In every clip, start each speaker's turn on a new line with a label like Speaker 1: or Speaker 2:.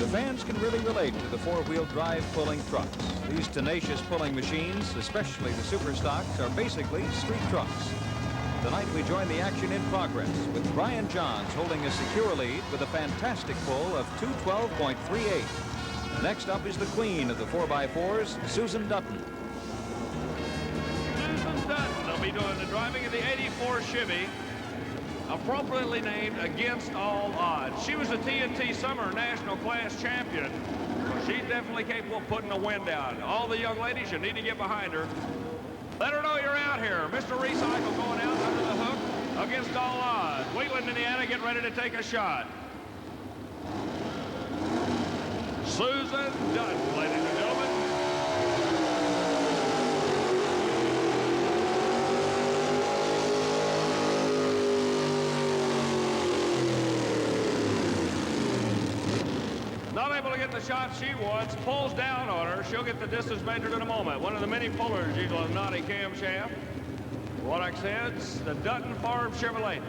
Speaker 1: The fans can really relate to the four-wheel drive pulling trucks. These tenacious pulling machines, especially the Superstocks, are basically street trucks. Tonight we join the action in progress with Brian Johns holding a secure lead with a fantastic pull of 212.38. Next up is the queen of the 4x4s, Susan Dutton.
Speaker 2: Susan Dutton will be doing the driving of the '84 Chevy, appropriately named Against All Odds. She was a TNT Summer National Class Champion. She's definitely capable of putting the wind down. All the young ladies, you need to get behind her. Let her know you're out here. Mr. Recycle going out under the hook. Against All Odds. Wheatland, Indiana, getting ready to take a shot. Susan Dutton, ladies and gentlemen. Not able to get the shot she wants, pulls down on her. She'll get the distance measured in a moment. One of the many pullers using a knotty camshaft. What I said, it's the Dutton Farm Chevrolet.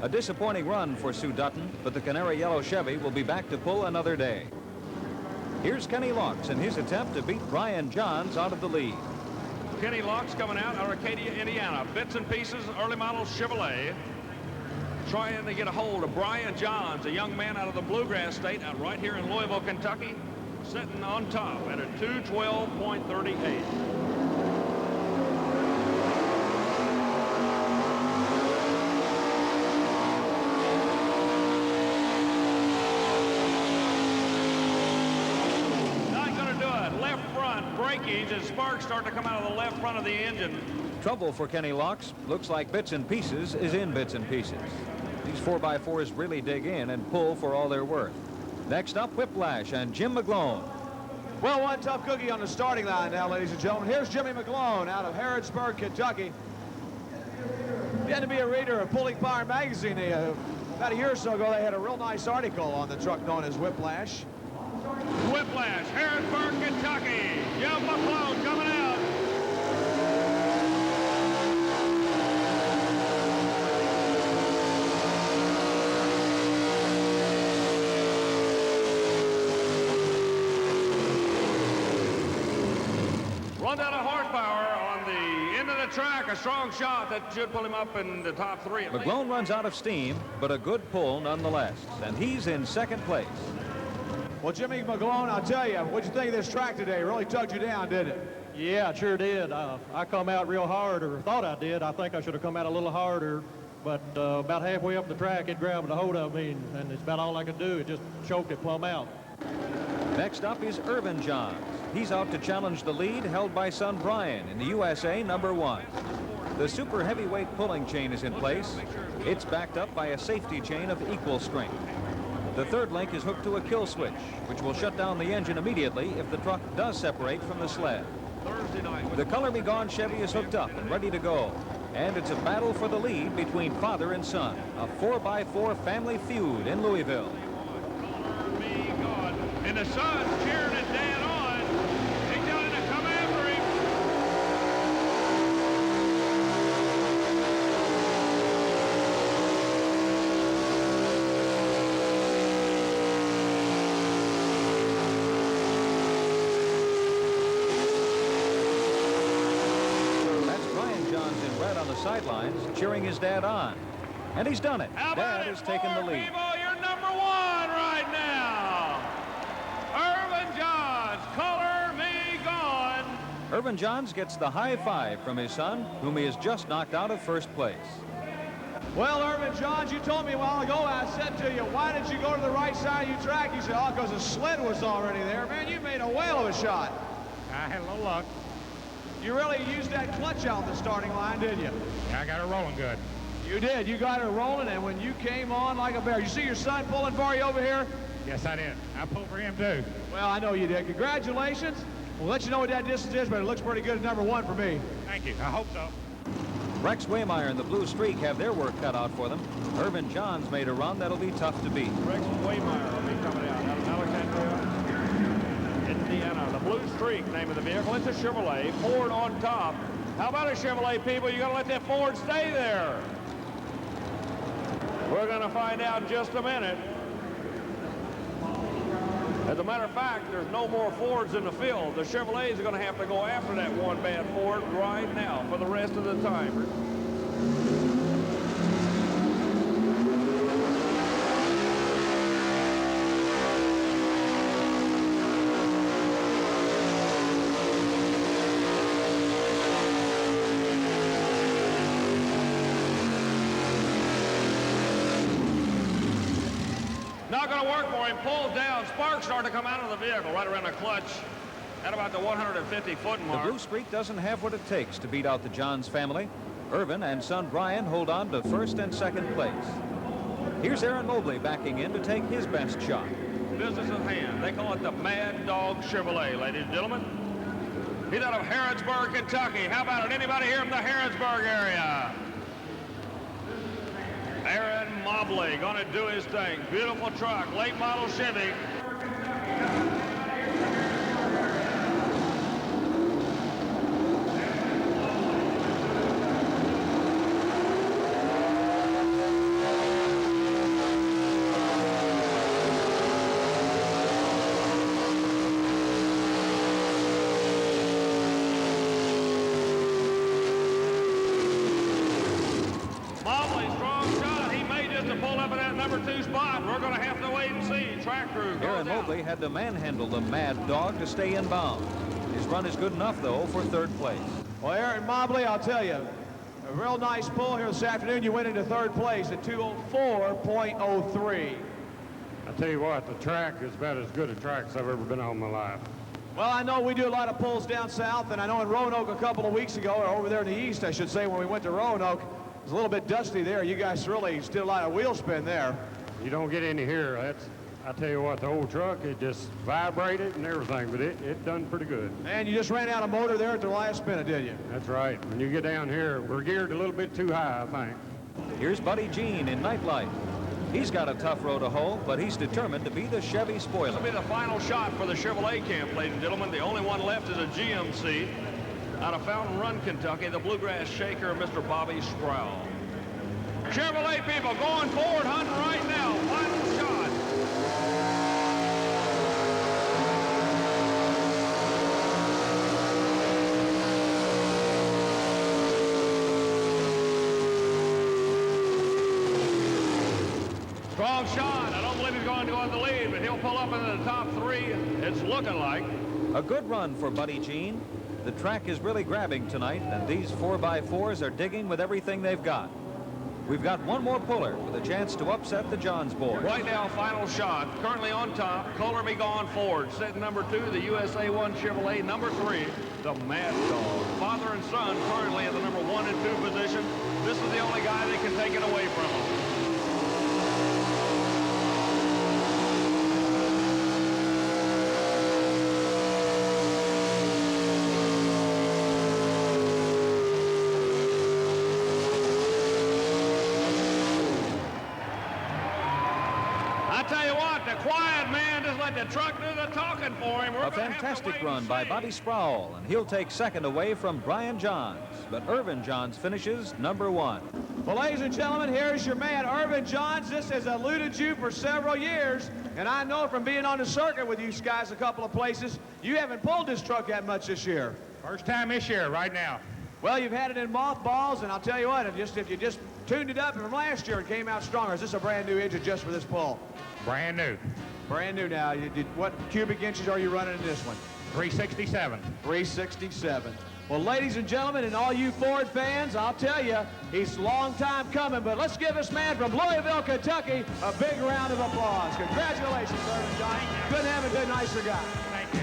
Speaker 1: A disappointing run for Sue Dutton, but the canary yellow Chevy will be back to pull another day. Here's Kenny Locks in his attempt to beat Brian Johns out of the lead.
Speaker 2: Kenny Locks coming out of Arcadia, Indiana. Bits and pieces, early model Chevrolet. Trying to get a hold of Brian Johns, a young man out of the Bluegrass State, out right here in Louisville, Kentucky, sitting on top at a 212.38. Breakage as sparks start to come out of the left front of the engine.
Speaker 1: Trouble for Kenny Locks. Looks like Bits and Pieces is in Bits and Pieces. These 4x4s really dig in and pull for all they're worth. Next up, Whiplash and Jim McGlone.
Speaker 3: Well, one tough cookie on the starting line now, ladies and gentlemen. Here's Jimmy McGlone out of Harrodsburg, Kentucky. He had to be a reader of Pulling Power magazine. About a year or so ago, they had a real nice article on the truck known as Whiplash.
Speaker 2: Whiplash, Harrisburg, Kentucky. Jim McGlone coming out. Runs out of horsepower on the end of the track. A strong shot that should pull him up in the top three.
Speaker 1: McGlone runs out of steam, but a good pull nonetheless. And he's in second place.
Speaker 3: Well, Jimmy McGlone, I'll tell you, what'd you think of this track today? It really tugged you down, didn't it?
Speaker 4: Yeah, it sure did. I come out real hard, or thought I did. I think I should have come out a little harder, but about halfway up the track, it grabbed a hold of me, and it's about all I could do. It just choked it plumb out.
Speaker 1: Next up is Irvin Johns. He's out to challenge the lead held by son Brian in the USA #1. The super heavyweight pulling chain is in place. It's backed up by a safety chain of equal strength. The third link is hooked to a kill switch, which will shut down the engine immediately if the truck does separate from the sled. The Color Me Gone Chevy is hooked up and ready to go. And it's a battle for the lead between father and son. A 4x4 family feud in Louisville.
Speaker 2: Color Me Gone. And the son's cheering his dad on. He's telling him to come after him.
Speaker 1: Sidelines cheering his dad on, and he's done it. Dad has taken the lead.
Speaker 2: People, you're #1 right now. Irvin Johns, Color Me Gone.
Speaker 1: Irvin Johns gets the high five from his son, whom he has just knocked out of first place.
Speaker 3: Well, Irvin Johns, you told me a while ago, I said to you, why did you go to the right side of your track? You said, oh, because the sled was already there. Man, you made a whale of a shot.
Speaker 5: I had a little luck.
Speaker 3: You really used that clutch out in the starting line, didn't you?
Speaker 5: Yeah, I got her rolling good.
Speaker 3: You did. You got her rolling, and when you came on like a bear, you see your son pulling for you over here?
Speaker 5: Yes, I did. I pulled for him, too.
Speaker 3: Well, I know you did. Congratulations. We'll let you know what that distance is, but it looks pretty good at #1 for me.
Speaker 5: Thank you. I hope so.
Speaker 1: Rex Waymeyer and the Blue Streak have their work cut out for them. Irvin Johns made a run that'll be tough to beat.
Speaker 2: Rex Waymeyer will be coming out of Alexandria, Indiana. The Blue Streak, name of the vehicle. It's a Chevrolet. Ford on top. How about a Chevrolet, people? You got to let that Ford stay there. We're going to find out in just a minute. The As a matter of fact, there's no more Fords in the field. The Chevrolets are going to have to go after that one bad Ford right now for the rest of the time. Not going to work for him. Pulls down. Sparks start to come out of the vehicle right around the clutch at about the 150-foot mark.
Speaker 1: The Blue Streak doesn't have what it takes to beat out the Johns family. Irvin and son Brian hold on to first and second place. Here's Aaron Mobley backing in to take his best shot.
Speaker 2: Business at hand. They call it the Mad Dog Chevrolet, ladies and gentlemen. He's out of Harrodsburg, Kentucky. How about it? Anybody here from the Harrodsburg area? Aaron Mobley going to do his thing. Beautiful truck, late model Chevy.
Speaker 1: Aaron Mobley had to manhandle the Mad Dog to stay in bounds. His run is good enough, though, for third place.
Speaker 3: Well, Aaron Mobley, I'll tell you, a real nice pull here this afternoon. You went into third place at 2:04.03.
Speaker 5: I tell you what, the track is about as good a track as I've ever been on in my life.
Speaker 3: Well, I know we do a lot of pulls down south, and I know in Roanoke a couple of weeks ago, or over there in the east, I should say, when we went to Roanoke, it was a little bit dusty there. You guys really did a lot of wheel spin there.
Speaker 5: You don't get any here. I tell you what, the old truck, it just vibrated and everything, but it done pretty good.
Speaker 3: And you just ran out of motor there at the last minute, did you?
Speaker 5: That's right. When you get down here, we're geared a little bit too high, I think.
Speaker 1: Here's Buddy Jean in Nightlight. He's got a tough row to hoe, but he's determined to be the Chevy spoiler.
Speaker 2: This will be the final shot for the Chevrolet camp, ladies and gentlemen. The only one left is a GMC out of Fountain Run, Kentucky, the Bluegrass Shaker, Mr. Bobby Sproul. Chevrolet people going forward, hunting right now. Final shot. Strong shot. I don't believe he's going to go in the lead, but he'll pull up into the top three. It's looking like.
Speaker 1: A good run for Buddy Jean. The track is really grabbing tonight, and these 4x4s are digging with everything they've got. We've got one more puller with a chance to upset the Johns board.
Speaker 2: Right now, final shot. Currently on top, Kohler be gone forward. Sitting number 2, the USA 1 Chevrolet. Number 3, the Mad Dog. Father and son currently at the number 1 and 2 position. This is the only guy that can take it away from him. Quiet man, just let the truck do the talking for him.
Speaker 1: A fantastic run by Bobby Sproul, and he'll take second away from Brian Johns. But Irvin Johns finishes number 1.
Speaker 3: Well, ladies and gentlemen, here's your man, Irvin Johns. This has eluded you for several years, and I know from being on the circuit with you guys a couple of places, you haven't pulled this truck that much this year.
Speaker 5: First time this year, right now.
Speaker 3: Well, you've had it in mothballs, and I'll tell you what, if you just tuned it up from last year and came out stronger, is this a brand new engine just for this pull?
Speaker 5: Brand new.
Speaker 3: Brand new now. What cubic inches are you running in this one?
Speaker 5: 367.
Speaker 3: 367. Well, ladies and gentlemen, and all you Ford fans, I'll tell you, he's a long time coming, but let's give this man from Louisville, Kentucky, a big round of applause. Congratulations, Irvin John. Couldn't have a good, nicer guy.
Speaker 5: Thank you.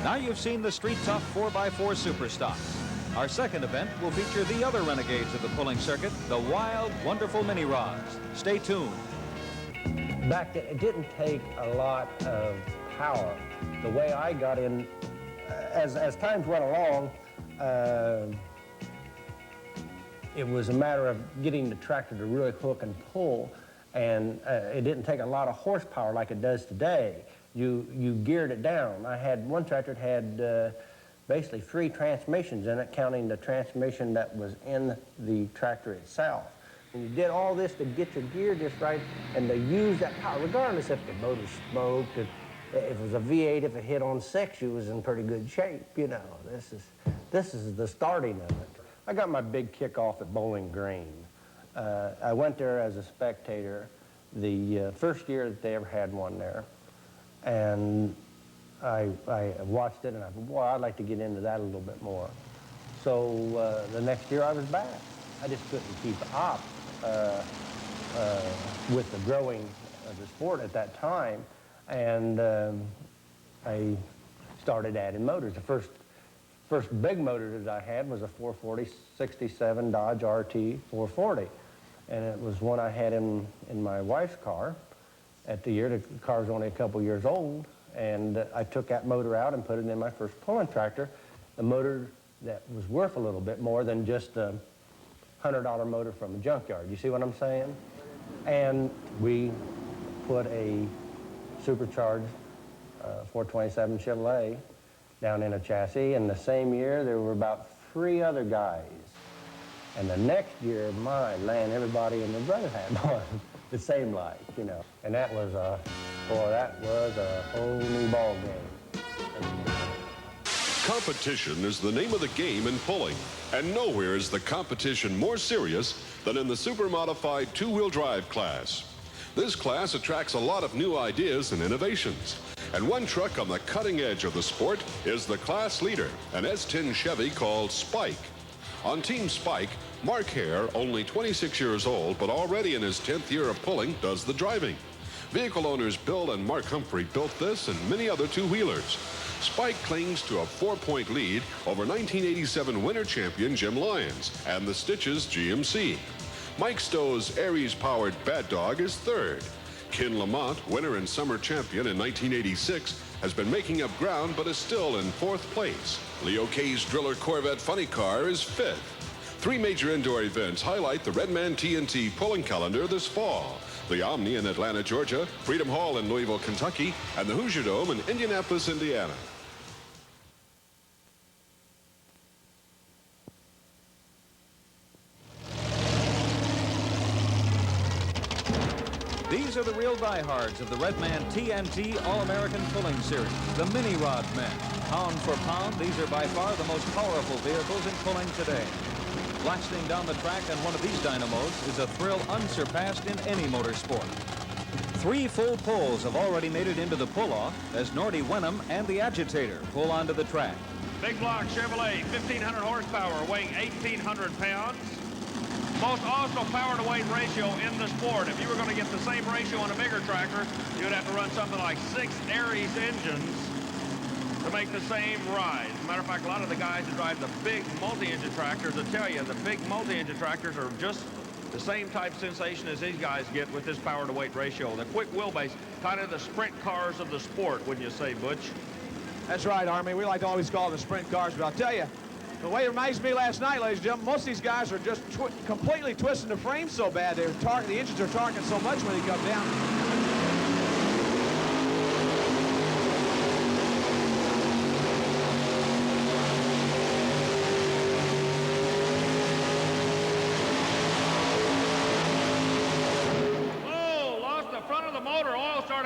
Speaker 1: Now you've seen the Street Tough 4x4 Superstock. Our second event will feature the other renegades of the pulling circuit, the wild, wonderful mini rods. Stay tuned.
Speaker 6: Back then, it didn't take a lot of power. The way I got in, as times went along, it was a matter of getting the tractor to really hook and pull, and it didn't take a lot of horsepower like it does today. You geared it down. I had one tractor that had basically 3 transmissions in it, counting the transmission that was in the tractor itself. And you did all this to get your gear just right and to use that power, regardless if the motor smoked, If it was a V8, if it hit on 6, you was in pretty good shape, you know. This is the starting of it. I got my big kickoff at Bowling Green. I went there as a spectator the first year that they ever had one there. And I watched it and I thought, boy, I'd like to get into that a little bit more. So the next year I was back. I just couldn't keep up with the growing of the sport at that time. And I started adding motors. The first big motor that I had was a 440 67 Dodge RT 440. And it was one I had in my wife's car at the year. The car was only a couple years old. And I took that motor out and put it in my first pulling tractor, a motor that was worth a little bit more than just a $100 motor from a junkyard. You see what I'm saying? And we put a supercharged 427 Chevrolet down in a chassis. And the same year, there were about 3 other guys. And the next year, my land, everybody and their brother had one, the same like, you know. And that was a whole new ball game.
Speaker 7: Competition is the name of the game in pulling, and nowhere is the competition more serious than in the super modified two-wheel drive class. This class attracts a lot of new ideas and innovations. And one truck on the cutting edge of the sport is the class leader, an S10 Chevy called Spike. On Team Spike, Mark Hare, only 26 years old, but already in his 10th year of pulling, does the driving. Vehicle owners Bill and Mark Humphrey built this and many other two-wheelers. Spike clings to a 4-point lead over 1987 winter champion Jim Lyons and the Stitches GMC. Mike Stowe's Aries-powered Bad Dog is 3rd. Ken Lamont, winter and summer champion in 1986, has been making up ground but is still in 4th place. Leo Kay's Driller Corvette Funny Car is 5th. 3 major indoor events highlight the Redman TNT pulling calendar this fall. The Omni in Atlanta, Georgia, Freedom Hall in Louisville, Kentucky, and the Hoosier Dome in Indianapolis, Indiana.
Speaker 1: These are the real diehards of the Redman TNT All-American Pulling Series, the Mini Rod men. Pound for pound, these are by far the most powerful vehicles in pulling today. Blasting down the track on one of these dynamos is a thrill unsurpassed in any motorsport. 3 full pulls have already made it into the pull-off as Nordy Wenham and the Agitator pull onto the track.
Speaker 2: Big block Chevrolet, 1,500 horsepower, weighing 1,800 pounds. Most awesome power to weight ratio in the sport. If you were going to get the same ratio on a bigger tractor, you would have to run something like 6 Aries engines to make the same ride. As a matter of fact, a lot of the guys that drive the big multi-engine tractors will tell you the big multi-engine tractors are just the same type of sensation as these guys get with this power to weight ratio. The quick wheelbase, kind of the sprint cars of the sport, wouldn't you say, Butch?
Speaker 3: That's right, Army. We like to always call them the sprint cars, but I'll tell you, the way it reminds me last night, ladies and gentlemen, most of these guys are just completely twisting the frame so bad. The engines are torquing so much when they come down.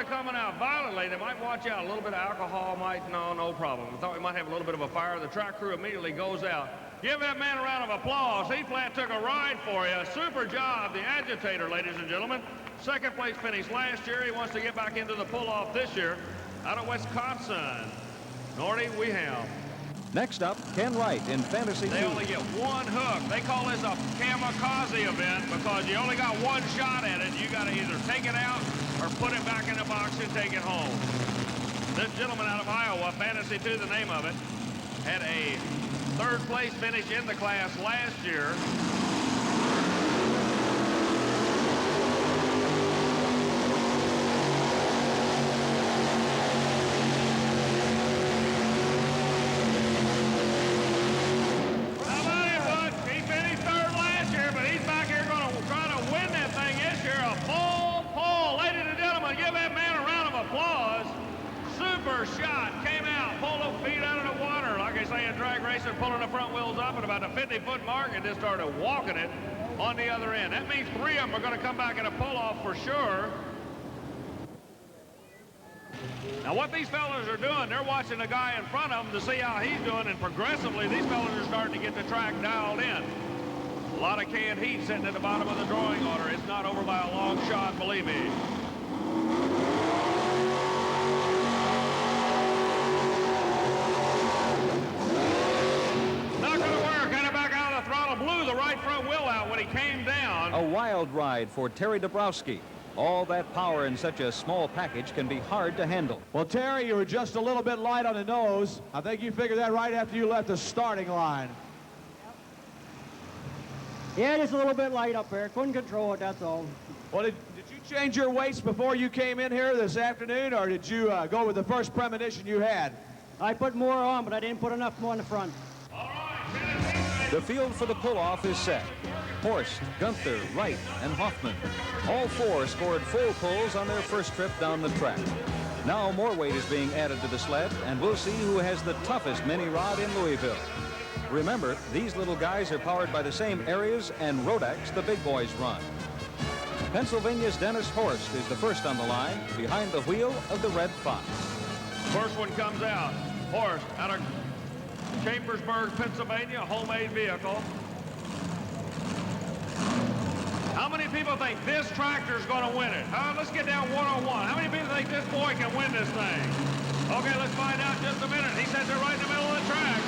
Speaker 2: Coming out violently. They might watch out. A little bit of alcohol might, no problem. I thought we might have a little bit of a fire. The track crew immediately goes out. Give that man a round of applause. He flat took a ride for you. Super job, the Agitator, ladies and gentlemen. 2nd place finish last year. He wants to get back into the pull-off this year. Out of Wisconsin, Nordy Wenham.
Speaker 1: Next up, Ken Wright in Fantasy
Speaker 2: They
Speaker 1: 2.
Speaker 2: only get 1 hook. They call this a kamikaze event because you only got 1 shot at it. You got to either take it out or put it back in the box and take it home. This gentleman out of Iowa, Fantasy 2, the name of it, had a 3rd place finish in the class last year. Shot came out, pulled those feet out of the water. Like I say, a drag racer pulling the front wheels up at about the 50-foot mark and just started walking it on the other end. That means 3 of them are going to come back in a pull-off for sure. Now, what these fellas are doing, they're watching the guy in front of them to see how he's doing, and progressively, these fellas are starting to get the track dialed in. A lot of canned heat sitting at the bottom of the drawing order. It's not over by a long shot, believe me. Not going to work. Had it back out of the throttle. Blew the right front wheel out when he came down.
Speaker 1: A wild ride for Terry Dabrowski. All that power in such a small package can be hard to handle.
Speaker 3: Well, Terry, you were just a little bit light on the nose. I think you figured that right after you left the starting line.
Speaker 8: Yeah, just a little bit light up there. Couldn't control it, that's all.
Speaker 3: Well, did you change your weights before you came in here this afternoon, or did you go with the first premonition you had?
Speaker 8: I put more on, but I didn't put enough more in the front.
Speaker 1: The field for the pull-off is set. Horst, Gunther, Wright, and Hoffman. All four scored full pulls on their first trip down the track. Now more weight is being added to the sled, and we'll see who has the toughest mini rod in Louisville. Remember, these little guys are powered by the same areas and Rodex the big boys run. Pennsylvania's Dennis Horst is the first on the line, behind the wheel of the Red Fox.
Speaker 2: First one comes out. Horst out of Chambersburg, Pennsylvania, homemade vehicle. How many people think this tractor's going to win it? Let's get down one-on-one. How many people think this boy can win this thing? Okay, let's find out in just a minute. He says they're right in the middle of the track.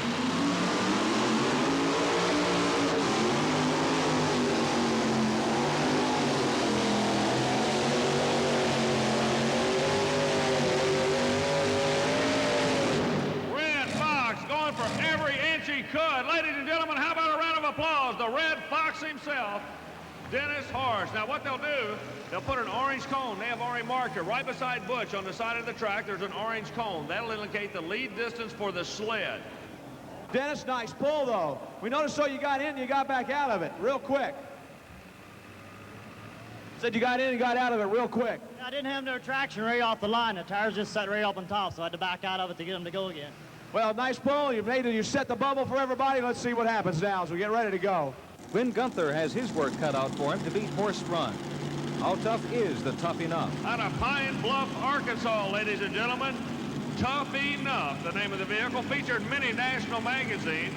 Speaker 2: Red Fox going for every inch he could. Ladies and gentlemen, how about a round of applause? The Red Fox himself, Dennis Horst. Now what they'll do, they'll put an orange cone. They have already marked it right beside Butch on the side of the track. There's an orange cone. That'll indicate the lead distance for the sled.
Speaker 3: Dennis, nice pull, though. We noticed so you got in, you got back out of it real quick. Said you got in and got out of it real quick.
Speaker 8: I didn't have no traction right off the line. The tires just sat right up on top, so I had to back out of it to get them to go again.
Speaker 3: Well, nice pull. You set the bubble for everybody. Let's see what happens now as we get ready to go.
Speaker 1: Glenn Gunther has his work cut out for him to beat Horst Run. How tough is the Tough Enough?
Speaker 2: Out of Pine Bluff, Arkansas, ladies and gentlemen. Tough Enough, the name of the vehicle, featured many national magazines.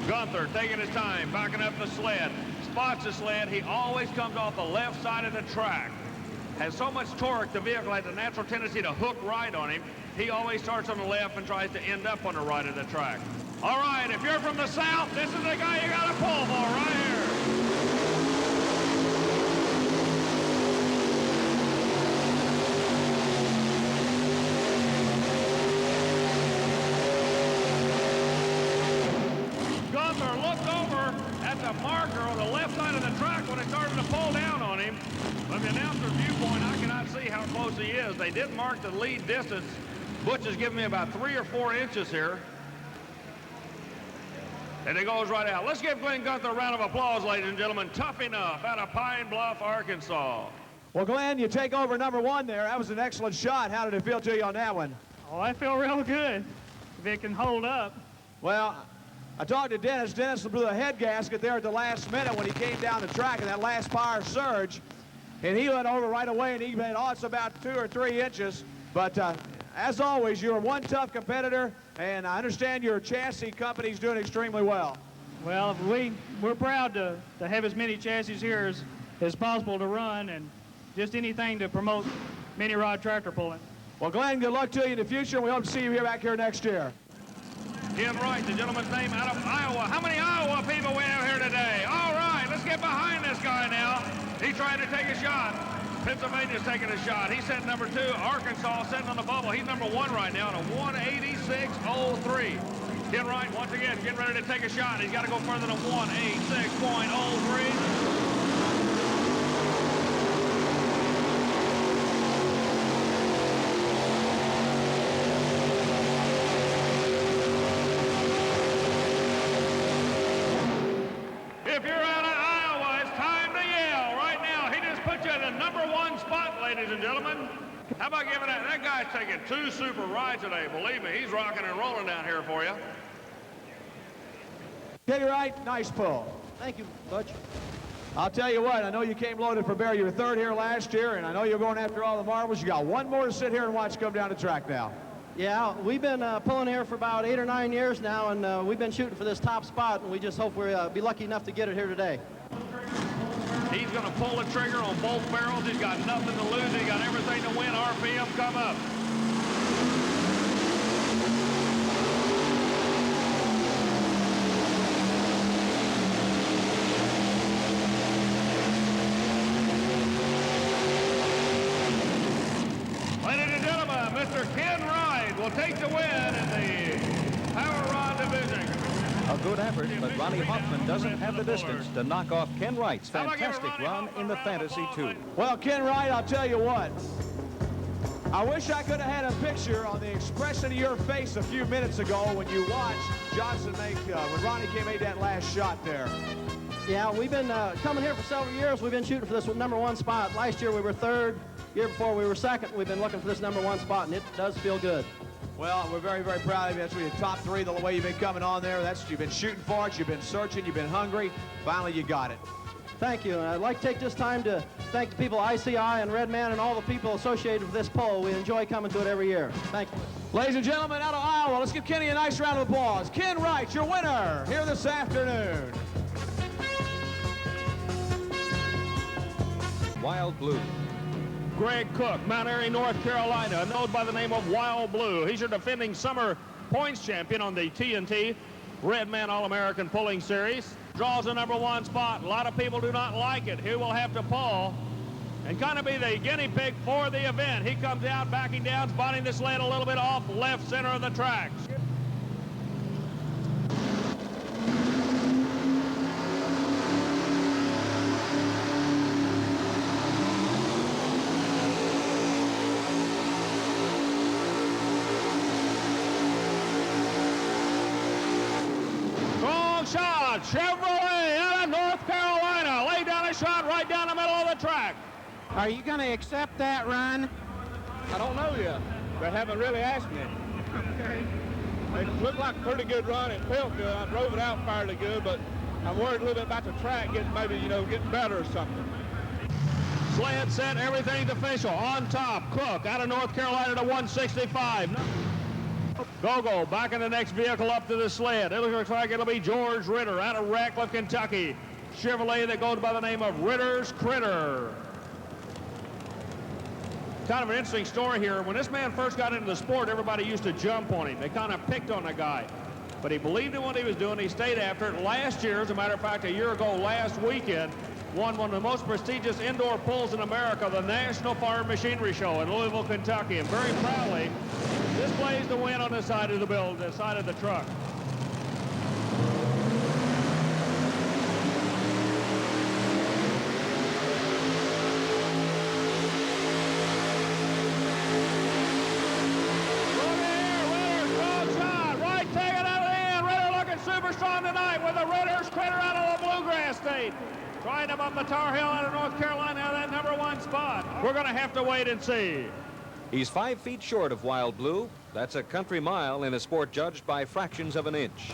Speaker 2: Gunther taking his time, backing up the sled. Spots the sled. He always comes off the left side of the track. Has so much torque, the vehicle has a natural tendency to hook right on him. He always starts on the left and tries to end up on the right of the track. All right, if you're from the south, this is the guy you got to pull for right here. Gunther looked over at the marker on the left side of the track when it started to pull down on him. From the announcer's viewpoint, I cannot see how close he is. They did mark the lead distance. Butch has given me about 3 or 4 inches here. And it goes right out. Let's give Glenn Gunther a round of applause, ladies and gentlemen. Tough Enough out of Pine Bluff, Arkansas.
Speaker 3: Well, Glenn, you take over number 1 there. That was an excellent shot. How did it feel to you on that one?
Speaker 9: Oh, I feel real good. If it can hold up.
Speaker 3: Well, I talked to Dennis. Dennis blew the head gasket there at the last minute when he came down the track in that last power surge. And he went over right away, and he made, it's about 2 or 3 inches. But as always, you're one tough competitor, and I understand your chassis company's doing extremely well.
Speaker 9: Well, we're proud to have as many chassis here as possible to run, and just anything to promote mini rod tractor pulling.
Speaker 3: Well, Glenn, good luck to you in the future, and we hope to see you back here next year.
Speaker 2: Ken Wright, the gentleman's name out of Iowa. How many Iowa people we have here today? All right, let's get behind this guy now. He's trying to take a shot. Pennsylvania's taking a shot. He's set number 2. Arkansas sitting on the bubble. He's number 1 right now at a 186.03. Ken Wright, once again, getting ready to take a shot. He's got to go further than 186.03. If you're out of Iowa, it's time to yell right now. He just put you in the number 1 spot, ladies and gentlemen. How about giving that guy's taking 2 super rides today. Believe me, he's rocking and rolling down here for you.
Speaker 3: Teddy Wright, nice pull.
Speaker 8: Thank you, Butch.
Speaker 3: I'll tell you what, I know you came loaded for bear. You were third here last year, and I know you're going after all the marbles. You got one more to sit here and watch come down the track now.
Speaker 10: Yeah, we've been pulling here for about 8 or 9 years now, and we've been shooting for this top spot, and we just hope we'll be lucky enough to get it here today.
Speaker 2: He's going to pull the trigger on both barrels. He's got nothing to lose. He's got everything to win. RPM come up. Ladies and gentlemen, Mr. Ken Wright will take the win in the Power Rod division.
Speaker 1: A good effort, but Ronnie Hoffman doesn't have the distance to knock off Ken Wright's fantastic run in the Fantasy 2.
Speaker 3: Well, Ken Wright, I'll tell you what. I wish I could have had a picture on the expression of your face a few minutes ago when you watched Johnson make, when Ronnie made that last shot there.
Speaker 10: Yeah, we've been coming here for several years. We've been shooting for this #1 spot. Last year we were third. Year before we were second. We've been looking for this #1 spot, and it does feel good.
Speaker 3: Well, we're very, very proud of you. That's where you're top 3 the way you've been coming on there. You've been shooting for it. You've been searching. You've been hungry. Finally, you got it.
Speaker 10: Thank you. And I'd like to take this time to thank the people at ICI and Redman and all the people associated with this poll. We enjoy coming to it every year. Thank you.
Speaker 3: Ladies and gentlemen, out of Iowa, let's give Kenny a nice round of applause. Ken Wright, your winner here this afternoon.
Speaker 1: Wild Blue.
Speaker 2: Greg Cook, Mount Airy, North Carolina, known by the name of Wild Blue. He's your defending summer points champion on the TNT Redman All-American Pulling Series. Draws the #1 spot. A lot of people do not like it. He will have to pull and kind of be the guinea pig for the event. He comes out, backing down, spotting the sled a little bit off left center of the track. Shot, Chevrolet out of North Carolina. Lay down a shot right down the middle of the track.
Speaker 11: Are you going to accept that run?
Speaker 12: I don't know yet. They haven't really asked me.
Speaker 11: Okay.
Speaker 12: It looked like a pretty good run. It felt good. I drove it out fairly good, but I'm worried a little bit about the track getting getting better or something.
Speaker 2: Sled set, everything's official. On top, Cook out of North Carolina to 165. Gogo back in the next vehicle up to the sled. It looks like it'll be George Ritter out of Radcliffe, Kentucky. Chevrolet that goes by the name of Ritter's Critter. Kind of an interesting story here. When this man first got into the sport, everybody used to jump on him. They kind of picked on the guy. But he believed in what he was doing. He stayed after it. Last year, as a matter of fact, a year ago last weekend, won one of the most prestigious indoor pulls in America, the National Farm Machinery Show in Louisville, Kentucky. And very proudly displays the win on the side of the build, the side of the truck. Super strong tonight with the Ritter's Critter out of the Bluegrass State. Trying up the Tar Heel out of North Carolina out of that #1 spot. We're going to have to wait and see.
Speaker 1: He's 5 feet short of Wild Blue. That's a country mile in a sport judged by fractions of an inch.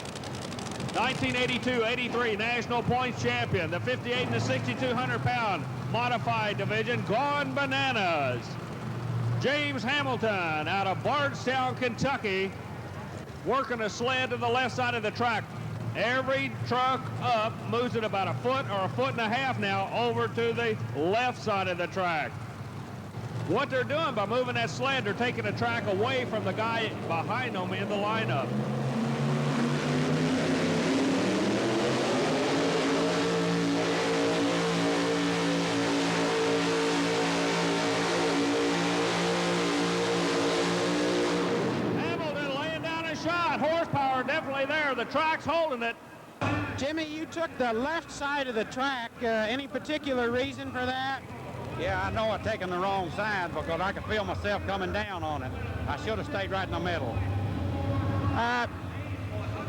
Speaker 2: 1982-83 national points champion. The 58 and the 6,200-pound modified division gone bananas. James Hamilton out of Bardstown, Kentucky, working a sled to the left side of the track. Every truck up moves it about a foot or a foot and a half now over to the left side of the track. What they're doing by moving that sled, they're taking the track away from the guy behind them in the lineup. Shot, horsepower definitely there. The track's holding it.
Speaker 11: Jimmy, you took the left side of the track. Any particular reason for that?
Speaker 12: Yeah, I know I've taken the wrong side because I could feel myself coming down on it. I should have stayed right in the middle.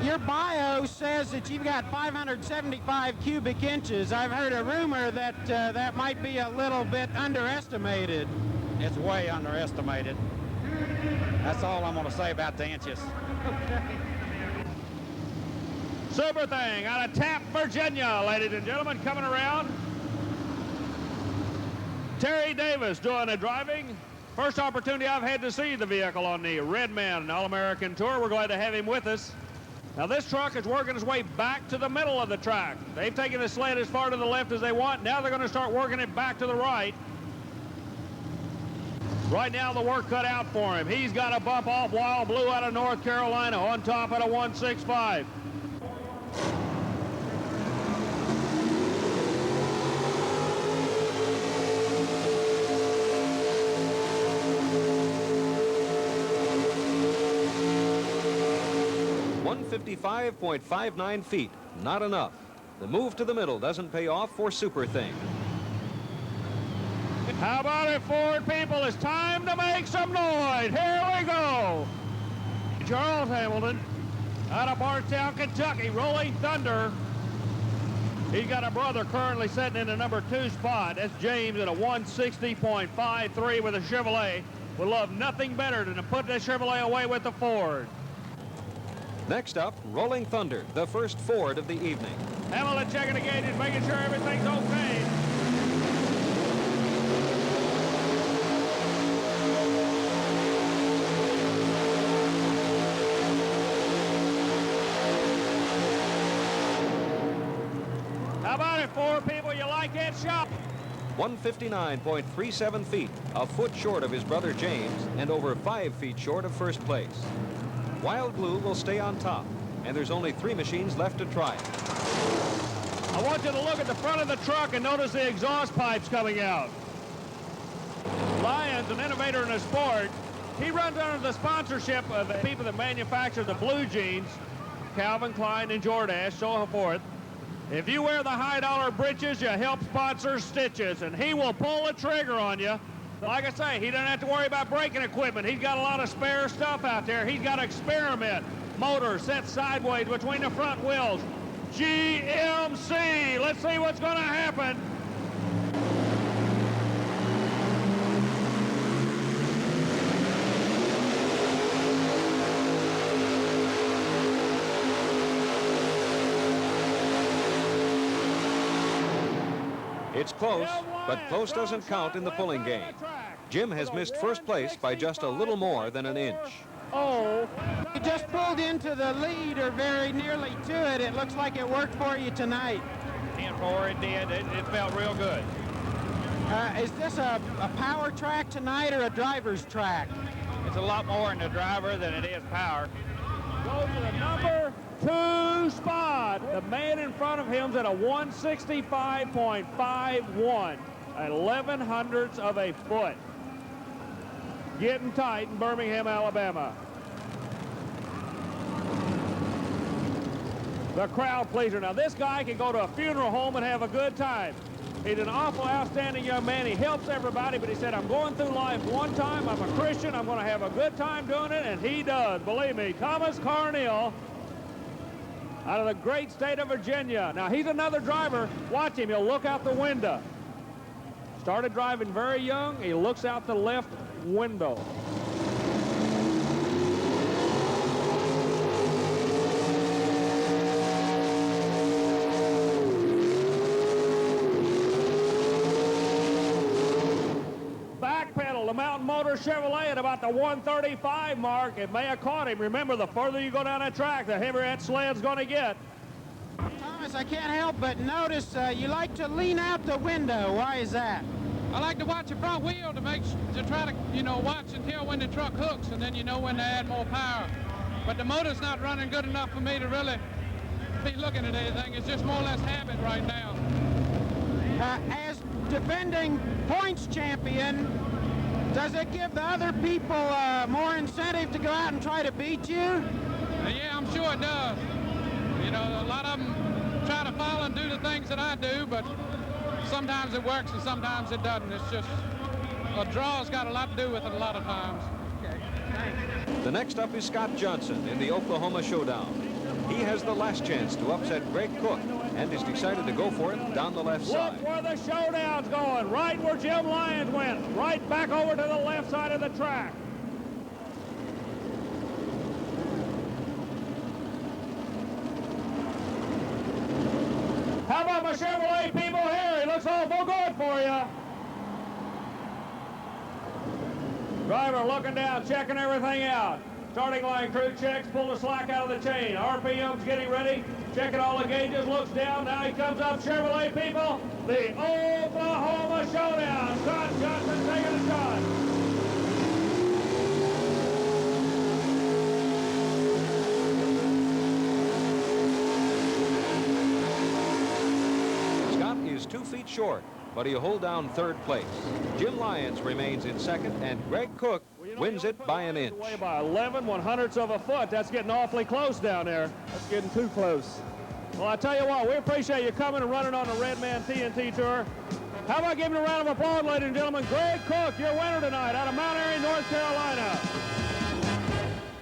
Speaker 11: Your bio says that you've got 575 cubic inches. I've heard a rumor that that might be a little bit underestimated.
Speaker 12: It's way underestimated. That's all I'm going to say about the inches.
Speaker 11: Okay.
Speaker 2: Super Thing out of Taft, Virginia, ladies and gentlemen, coming around. Terry Davis doing the driving. First opportunity I've had to see the vehicle on the Redman All-American Tour. We're glad to have him with us. Now this truck is working its way back to the middle of the track. They've taken the sled as far to the left as they want. Now they're going to start working it back to the right. Right now the work cut out for him. He's got a bump off Wild Blue out of North Carolina on top at a 165. $155.59 feet, not enough. The move to the middle doesn't pay off for Super Thing. How about it, Ford people? It's time to make some noise. Here we go. Charles Hamilton out of Bardstown, Kentucky, Rolling Thunder. He's got a brother currently sitting in the number 2 spot. That's James at a 160.53 with a Chevrolet. Would love nothing better than to put this Chevrolet away with the Ford. Next up, Rolling Thunder, the first Ford of the evening. Hamilton checking the gauges, making sure everything's okay. How about it, Ford people? You like that shot? 159.37 feet, a foot short of his brother James, and over 5 feet short of first place. Wild Blue will stay on top, and there's only 3 machines left to try it. I want you to look at the front of the truck and notice the exhaust pipes coming out. Lyons, an innovator in the sport, he runs under the sponsorship of the people that manufacture the blue jeans, Calvin Klein and Jordache, so forth. If you wear the high-dollar breeches, you help sponsor Stitches, and he will pull the trigger on you. Like I say, he doesn't have to worry about braking equipment. He's got a lot of spare stuff out there. He's got experiment motor set sideways between the front wheels. GMC. Let's see what's going to happen. It's close, but close doesn't count in the pulling game. Jim has missed first place by just a little more than an inch.
Speaker 11: Oh, you just pulled into the lead or very nearly to it. It looks like it worked for you tonight.
Speaker 2: 10-4, it did. It felt real good.
Speaker 11: Is this a power track tonight or a driver's track?
Speaker 2: It's a lot more in the driver than it is power. Goes to the number 2 spot. The man in front of him's at a 165.51, 11/100ths of a foot. Getting tight in Birmingham, Alabama. The crowd pleaser. Now this guy can go to a funeral home and have a good time. He's an awful outstanding young man. He helps everybody, but he said, I'm going through life one time. I'm a Christian. I'm going to have a good time doing it, and he does. Believe me, Thomas Carneal out of the great state of Virginia. Now, he's another driver. Watch him. He'll look out the window. Started driving very young. He looks out the left window. Backpedal, the Mountain Motor Chevrolet at about the 135 mark. It may have caught him. Remember, the further you go down that track, the heavier that sled's going to get.
Speaker 11: Thomas, I can't help but notice you like to lean out the window. Why is that?
Speaker 13: I like to watch the front wheel to try to, watch and tell when the truck hooks, and then you know when to add more power. But the motor's not running good enough for me to really be looking at anything. It's just more or less habit right now.
Speaker 11: As defending points champion, does it give the other people more incentive to go out and try to beat you?
Speaker 13: Yeah, I'm sure it does. A lot of them try to follow and do the things that I do, but sometimes it works and sometimes it doesn't. It's just a draw's got a lot to do with it a lot of times.
Speaker 11: Okay, thanks.
Speaker 1: The next up is Scott Johnson in the Oklahoma Showdown. He has the last chance to upset Greg Cook and is decided to go for it down the left side.
Speaker 2: Look where the showdown's going, right where Jim Lyons went, right back over to the left side of the track. How about my Chevrolet people here? He looks awful good for you. Driver looking down, checking everything out. Starting line crew checks, pull the slack out of the chain. RPM's getting ready, checking all the gauges, looks down. Now he comes up. Chevrolet people, the Oklahoma Showdown. Scott Johnson taking a shot.
Speaker 1: Scott is 2 feet short, but he'll hold down third place. Jim Lyons remains in second, and Greg Cook wins it by an inch.
Speaker 2: Away by 11/100ths of a foot. That's getting awfully close down there.
Speaker 12: That's getting too close.
Speaker 2: Well, I tell you what, we appreciate you coming and running on the Redman TNT Tour. How about giving a round of applause, ladies and gentlemen? Greg Cook, your winner tonight out of Mount Airy, North Carolina.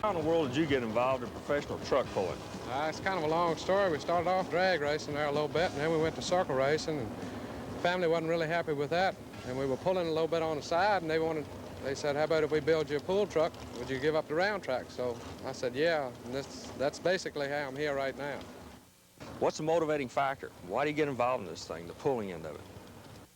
Speaker 14: How in the world did you get involved in professional truck pulling?
Speaker 15: It's kind of a long story. We started off drag racing there a little bit, and then we went to circle racing, and the family wasn't really happy with that. And we were pulling a little bit on the side, and they said, how about if we build you a pull truck? Would you give up the round track? So I said, yeah, and that's basically how I'm here right now.
Speaker 14: What's the motivating factor? Why do you get involved in this thing, the pulling end of it?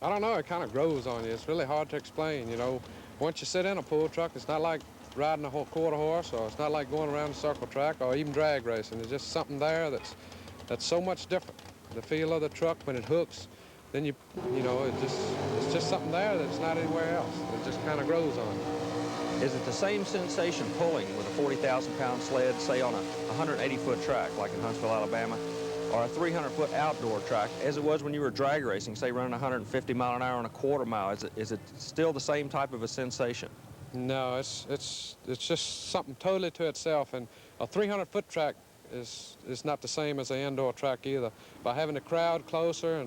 Speaker 15: I don't know, it kind of grows on you. It's really hard to explain, you know. Once you sit in a pull truck, it's not like riding a whole quarter horse, or it's not like going around a circle track, or even drag racing. There's just something there that's so much different. The feel of the truck when it hooks, then you know, it's just something there that's not anywhere else. It just kind of grows on you.
Speaker 14: Is it the same sensation pulling with a 40,000-pound sled, say on a 180-foot track like in Huntsville, Alabama, or a 300-foot outdoor track as it was when you were drag racing, say running 150 mile an hour on a quarter mile? Is it still the same type of a sensation?
Speaker 15: No, it's just something totally to itself, and a 300-foot track is not the same as an indoor track either. By having the crowd closer,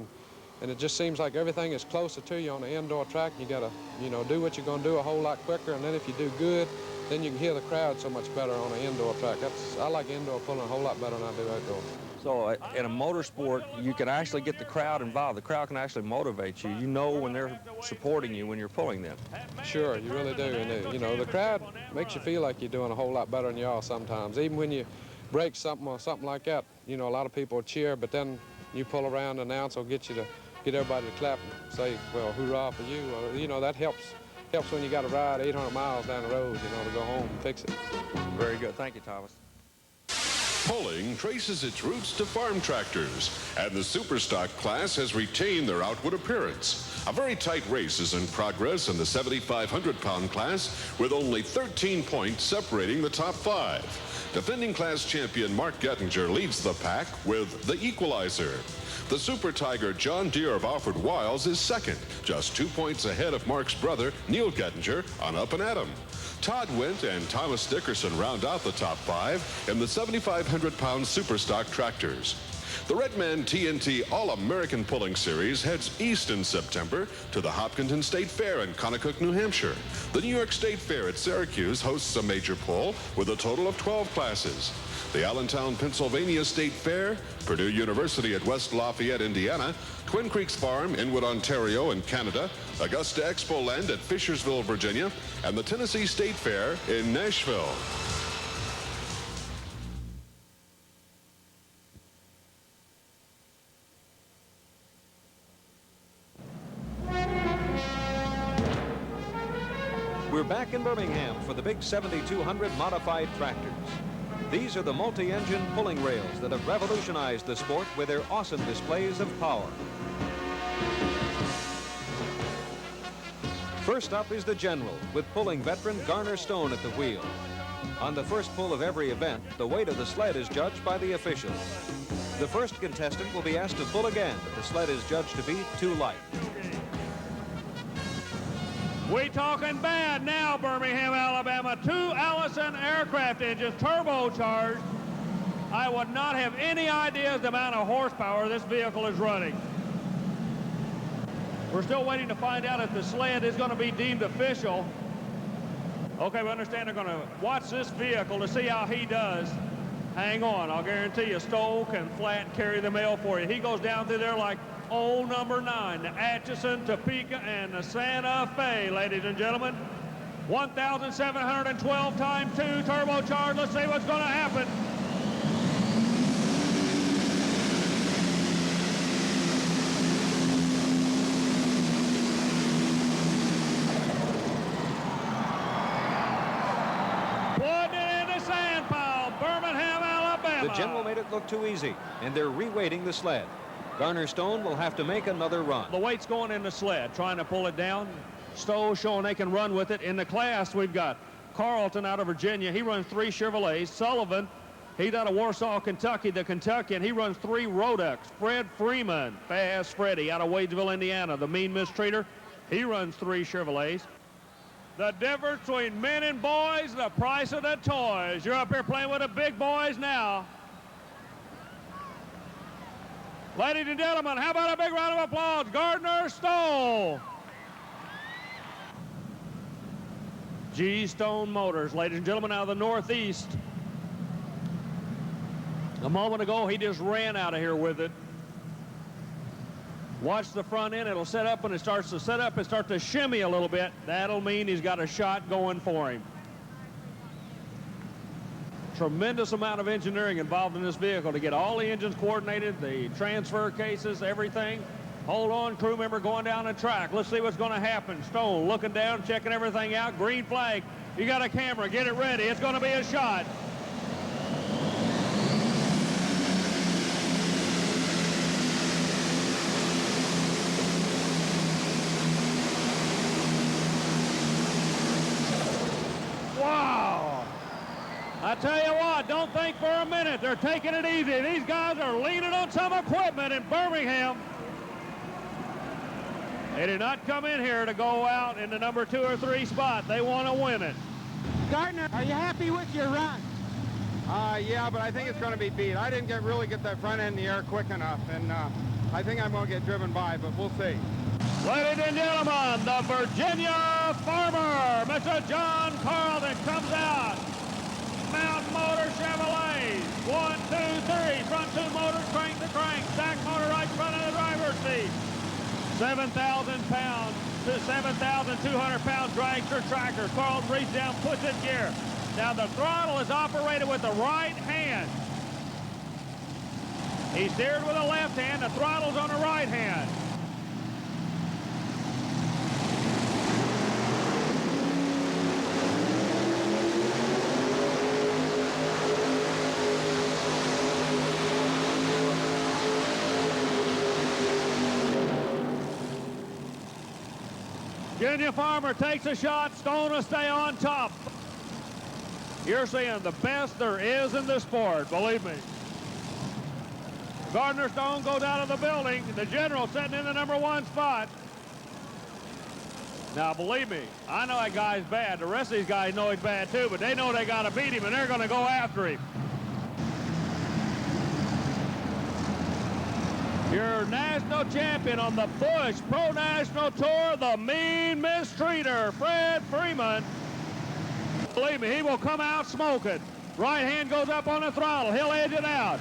Speaker 15: and it just seems like everything is closer to you on the indoor track. You gotta, you know, do what you're gonna do a whole lot quicker, and then if you do good, then you can hear the crowd so much better on an indoor track. I like indoor pulling a whole lot better than I do outdoor.
Speaker 14: So in a motorsport, you can actually get the crowd involved. The crowd can actually motivate you. You know when they're supporting you when you're pulling them.
Speaker 15: Sure, you really do. And you know, the crowd makes you feel like you're doing a whole lot better than you are sometimes. Even when you break something or something like that, you know, a lot of people cheer, but then you pull around, the announcer will get everybody to clap and say, well, hoorah for you. You know, that helps when you got to ride 800 miles down the road, you know, to go home and fix it.
Speaker 14: Very good. Thank you, Thomas.
Speaker 7: Pulling traces its roots to farm tractors, and the Superstock class has retained their outward appearance. A very tight race is in progress in the 7,500-pound class, with only 13 points separating the top 5. Defending class champion Mark Gettinger leads the pack with the equalizer. The Super Tiger John Deere of Alfred Wiles is second, just 2 points ahead of Mark's brother Neil Gettinger on Up and Atom. Todd Wint and Thomas Dickerson round out the top 5 in the 7,500-pound Superstock tractors. The Redman TNT All-American Pulling Series heads east in September to the Hopkinton State Fair in Conocook, New Hampshire. The New York State Fair at Syracuse hosts a major pull with a total of 12 classes. The Allentown, Pennsylvania State Fair, Purdue University at West Lafayette, Indiana, Twin Creeks Farm, Inwood, Ontario, and Canada, Augusta Expo Land at Fishersville, Virginia, and the Tennessee State Fair in Nashville.
Speaker 1: We're back in Birmingham for the big 7200 modified tractors. These are the multi-engine pulling rails that have revolutionized the sport with their awesome displays of power. First up is the General, with pulling veteran Garner Stone at the wheel. On the first pull of every event, the weight of the sled is judged by the officials. The first contestant will be asked to pull again if the sled is judged to be too light.
Speaker 2: We talking bad now, Birmingham, Alabama. 2 Allison aircraft engines, turbocharged. I would not have any idea of the amount of horsepower this vehicle is running. We're still waiting to find out if the sled is going to be deemed official. Okay, we understand they're going to watch this vehicle to see how he does. Hang on, I'll guarantee you Stoll can flat carry the mail for you. He goes down through there like old number 9, the Hutcherson, Topeka, and the Santa Fe, ladies and gentlemen. 1,712 times 2 turbocharged. Let's see what's going to happen. Alabama.
Speaker 1: The general made it look too easy, and they're reweighting the sled. Garner Stone will have to make another run.
Speaker 2: The weight's going in the sled, trying to pull it down. Stowe showing they can run with it. In the class, we've got Carlton out of Virginia. He runs 3 Chevrolets. Sullivan, he's out of Warsaw, Kentucky, the Kentuckian. He runs 3 Roducks. Fred Freeman, Fast Freddy, out of Wadesville, Indiana, the mean mistreater. He runs 3 Chevrolets. The difference between men and boys, the price of the toys. You're up here playing with the big boys now. Ladies and gentlemen, how about a big round of applause? Gardner Stowe. G. Stone Motors, ladies and gentlemen, out of the Northeast. A moment ago, he just ran out of here with it. Watch the front end. It'll set up. When it starts to set up and start to shimmy a little bit, that'll mean he's got a shot going for him. Tremendous amount of engineering involved in this vehicle to get all the engines coordinated, the transfer cases, everything. Hold on, crew member going down the track. Let's see what's going to happen. Stone looking down, checking everything out. Green flag. You got a camera. Get it ready. It's going to be a shot. Wow. I tell you what, don't think for a minute. They're taking it easy. These guys are leaning on some equipment in Birmingham. They did not come in here to go out in the number 2 or 3 spot. They want to win it.
Speaker 11: Gardner, are you happy with your run?
Speaker 16: Yeah, but I think it's going to be beat. I didn't really get that front end in the air quick enough, and I think I'm going to get driven by, but we'll see.
Speaker 2: Ladies and gentlemen, the Virginia Farmer, Mr. John Carlton, comes out. Mountain Motor Chevrolet. 1, 2, 3. Front 2 motors, crank to crank. Stack motor right front of the driver's seat. 7,000 pounds to 7,200 pound dragster tractor. Carlton reaches down, puts it in gear. Now the throttle is operated with the right hand. He steered with the left hand. The throttle's on the right hand. Virginia Farmer takes a shot. Stone will stay on top. You're seeing the best there is in the sport, believe me. Gardner Stone goes out of the building. The general sitting in the number 1 spot. Now, believe me, I know that guy's bad. The rest of these guys know he's bad too, but they know they got to beat him, and they're going to go after him. Your national champion on the Busch Pro National Tour, the mean mistreater, Fred Freeman. Believe me, he will come out smoking. Right hand goes up on the throttle. He'll edge it out.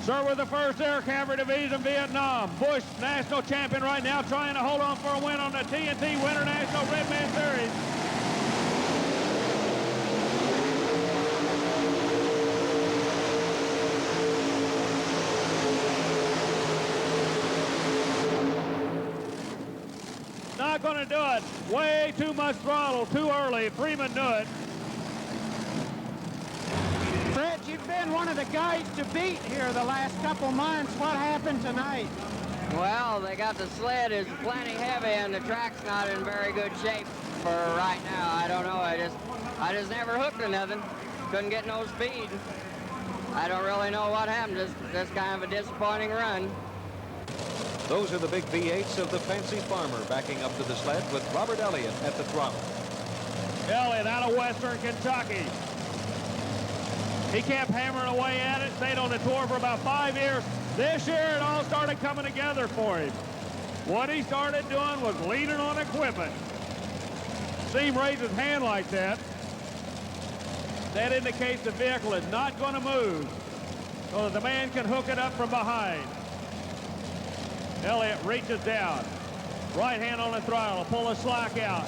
Speaker 2: Sir with the 1st Air Cavalry Division, Vietnam. Busch national champion right now, trying to hold on for a win on the TNT Winter National Redman Series. Not going to do it. Way too much throttle, too early. Freeman knew it.
Speaker 11: Fred, you've been one of the guys to beat here the last couple months. What happened tonight?
Speaker 17: Well, they got the sled is plenty heavy and the track's not in very good shape for right now. I don't know. I just never hooked to nothing. Couldn't get no speed. I don't really know what happened. Just kind of a disappointing run.
Speaker 1: Those are the big V8s of the Fancy Farmer backing up to the sled with Robert Elliott at the throttle.
Speaker 2: Elliott out of Western Kentucky. He kept hammering away at it, stayed on the tour for about 5 years. This year, it all started coming together for him. What he started doing was leaning on equipment. See him raise his hand like that. That indicates the vehicle is not going to move so that the man can hook it up from behind. Elliott reaches down. Right hand on the throttle, pull the slack out.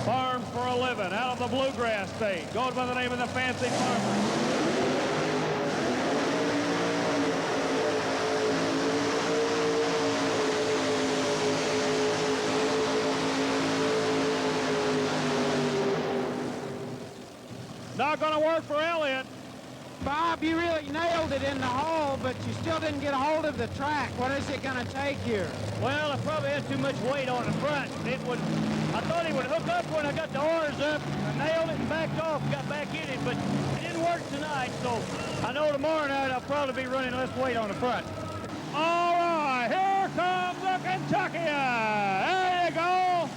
Speaker 2: Farms for a living, out of the bluegrass state. Goes by the name of the Fancy Farmer. Not going to work for Elliott.
Speaker 11: Bob, you really nailed it in the hole, but you still didn't get a hold of the track. What is it going to take here?
Speaker 9: Well, I probably had too much weight on the front. I thought he would hook up when I got the oars up. I nailed it and backed off, got back in it, but it didn't work tonight, so I know tomorrow night I'll probably be running less weight on the front.
Speaker 2: All right, here comes the Kentuckian. There you go.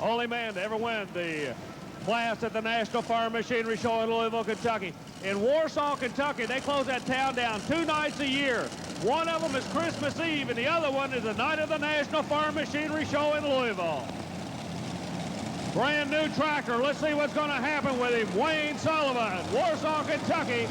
Speaker 2: Only man to ever win the class at the National Farm Machinery Show in Louisville, Kentucky. In Warsaw, Kentucky, they close that town down 2 nights a year. One of them is Christmas Eve, and the other one is the night of the National Farm Machinery Show in Louisville. Brand new tractor. Let's see what's going to happen with him. Wayne Sullivan, Warsaw, Kentucky.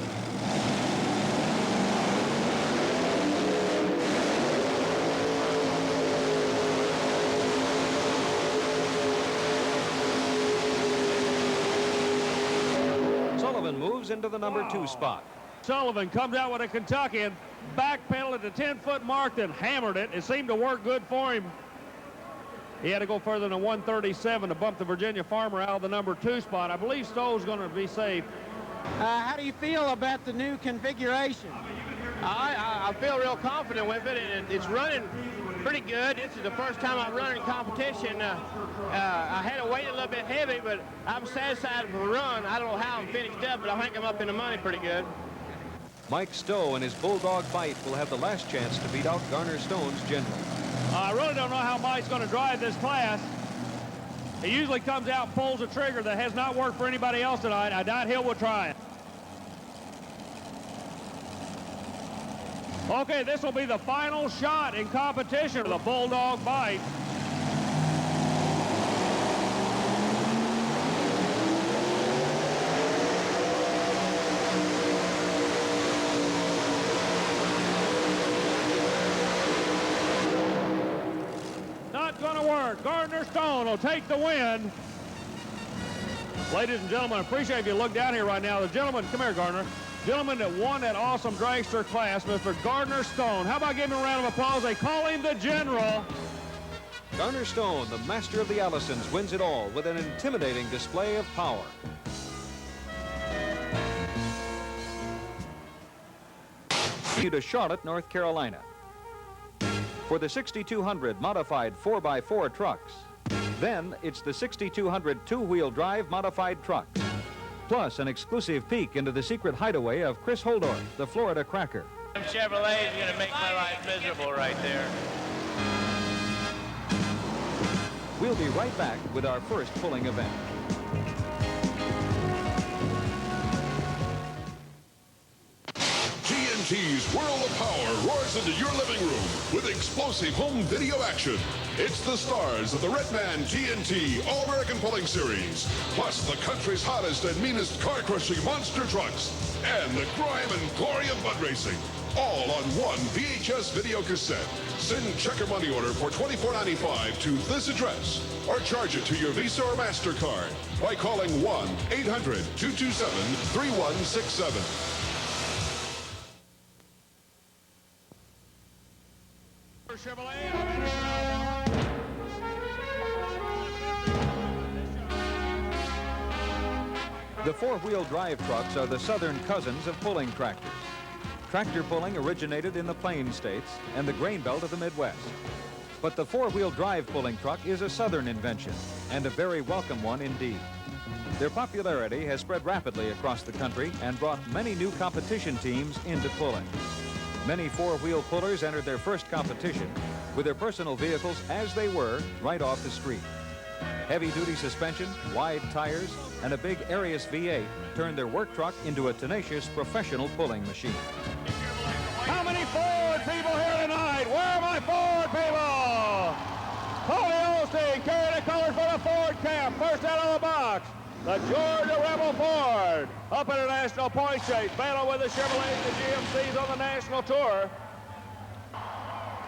Speaker 1: Sullivan moves into the number 2 spot.
Speaker 2: Sullivan comes out with a Kentuckian, back pedal at the 10-foot mark, then hammered it. It seemed to work good for him. He had to go further than 137 to bump the Virginia Farmer out of the number 2 spot. I believe Stowe's going to be safe.
Speaker 11: How do you feel about the new configuration?
Speaker 18: I feel real confident with it, and it's running pretty good. This is the first time I've run in competition. I had to weight a little bit heavy, but I'm satisfied with the run. I don't know how I'm finished up, but I think I'm up in the money pretty good.
Speaker 1: Mike Stowe and his Bulldog Bite will have the last chance to beat out Garner Stone's General.
Speaker 2: I really don't know how Mike's going to drive this class. He usually comes out and pulls a trigger that has not worked for anybody else tonight. I doubt he will try it. Okay, this will be the final shot in competition of the Bulldog Bite. Not going to work. Gardner Stone will take the win. Ladies and gentlemen, I appreciate if you look down here right now. The gentleman, come here, Gardner. Gentleman that won that awesome dragster class, Mr. Gardner Stone. How about giving him a round of applause? They call him the General.
Speaker 1: Garner Stone, the master of the Allisons, wins it all with an intimidating display of power. To Charlotte, North Carolina. For the 6200 modified 4x4 trucks. Then it's the 6200 two-wheel drive modified trucks. Plus an exclusive peek into the secret hideaway of Chris Holdorf, the Florida cracker.
Speaker 19: Chevrolet is going to make my life miserable right there.
Speaker 1: We'll be right back with our first pulling event.
Speaker 7: TNT's World of Power roars into your living room with explosive home video action. It's the stars of the Redman TNT All-American Pulling Series, plus the country's hottest and meanest car-crushing monster trucks, and the grime and glory of mud racing, all on one VHS video cassette. Send check or money order for $24.95 to this address, or charge it to your Visa or MasterCard by calling 1-800-227-3167.
Speaker 1: The four-wheel drive trucks are the southern cousins of pulling tractors. Tractor pulling originated in the Plain States and the grain belt of the Midwest. But the four-wheel drive pulling truck is a southern invention, and a very welcome one indeed. Their popularity has spread rapidly across the country and brought many new competition teams into pulling. Many four-wheel pullers entered their first competition with their personal vehicles as they were right off the street. Heavy-duty suspension, wide tires, and a big Arius V8 turned their work truck into a tenacious professional pulling machine.
Speaker 2: How many Ford people here tonight? Where are my Ford people? Tony Osteen carrying the colors for the Ford camp. First out of the box, the Georgia Rebel Ford. Up in the national point chase, battle with the Chevrolet and the GMCs on the national tour.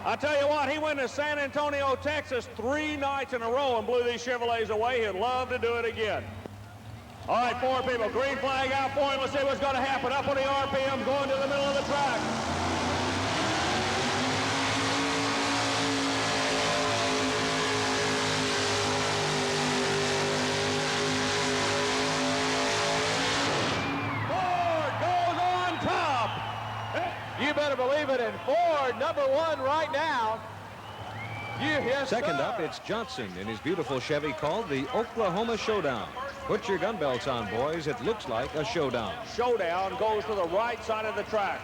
Speaker 2: I tell you what, he went to San Antonio, Texas 3 nights in a row and blew these Chevrolets away. He'd love to do it again. All right, Ford people, green flag out for him. Let's see what's going to happen. Up on the RPM, going to the middle of the track.
Speaker 3: believe it, and Ford, #1 right now. Yes,
Speaker 1: Second
Speaker 3: sir.
Speaker 1: up, it's Johnson in his beautiful Chevy called the Oklahoma Showdown. Put your gun belts on, boys. It looks like a showdown.
Speaker 2: Showdown goes to the right side of the track.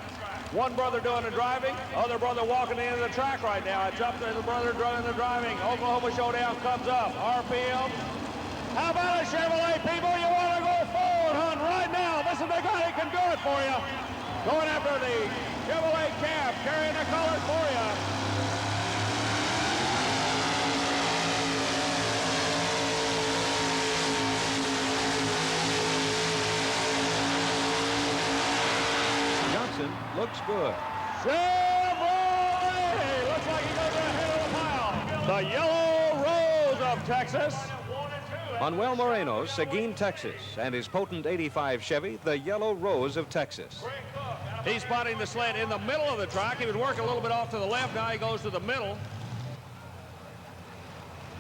Speaker 2: One brother doing the driving, other brother walking the end of the track right now. It's up to the brother doing the driving. Oklahoma Showdown comes up. RPM. How about a Chevrolet, people? You want to go forward, hun, right now. This is the guy that can do it for you. Going after the Chevrolet cab, carrying the colors for you.
Speaker 1: Looks good.
Speaker 2: Chevrolet! Looks like he goes ahead of the pile. The Yellow Rose of Texas.
Speaker 1: Manuel Moreno, Seguin, Texas, and his potent 85 Chevy, the Yellow Rose of Texas.
Speaker 2: He's spotting the sled in the middle of the track. He was working a little bit off to the left. Now he goes to the middle.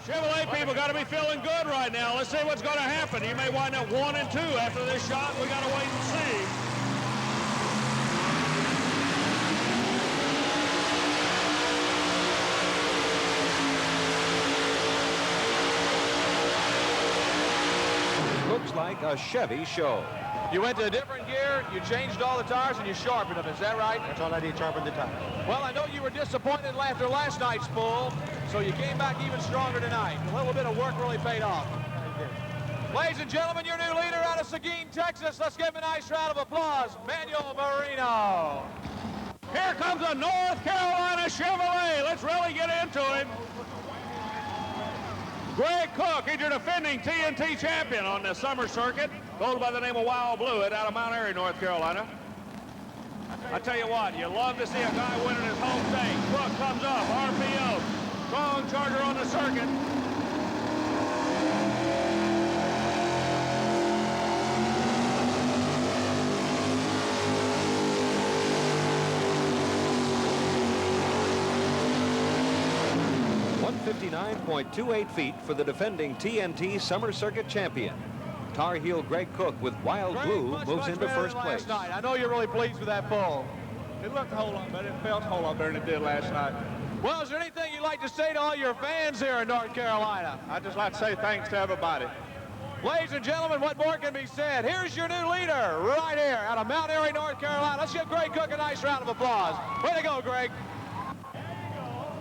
Speaker 2: Chevrolet people got to be feeling good right now. Let's see what's going to happen. He may wind up 1 and 2 after this shot. We got to wait and see.
Speaker 1: Looks like a Chevy show.
Speaker 3: You went to a different gear, you changed all the tires, and you sharpened them. Is that right?
Speaker 10: That's all I did, sharpen the tires.
Speaker 3: Well, I know you were disappointed after last night's pull, so you came back even stronger tonight. A little bit of work really paid off. Ladies and gentlemen, your new leader out of Seguin, Texas. Let's give him a nice round of applause, Manuel Moreno.
Speaker 2: Here comes a North Carolina Chevrolet. Let's really get into it. Greg Cook, he's your defending TNT champion on the summer circuit. Goes by the name of Wild Blue out of Mount Airy, North Carolina. I tell you what, you love to see a guy winning his home state. Cook comes up, RPO. Strong charger on the circuit.
Speaker 1: .28 feet for the defending TNT Summer Circuit champion. Tar Heel Greg Cook with Wild Blue moves into first place.
Speaker 3: Night. I know you're really pleased with that pull.
Speaker 12: It looked a whole lot better. It felt a whole lot better than it did last night.
Speaker 3: Well, is there anything you'd like to say to all your fans here in North Carolina?
Speaker 12: I'd just like to say thanks to everybody.
Speaker 3: Ladies and gentlemen, what more can be said? Here's your new leader right here out of Mount Airy, North Carolina. Let's give Greg Cook a nice round of applause. Way to go, Greg.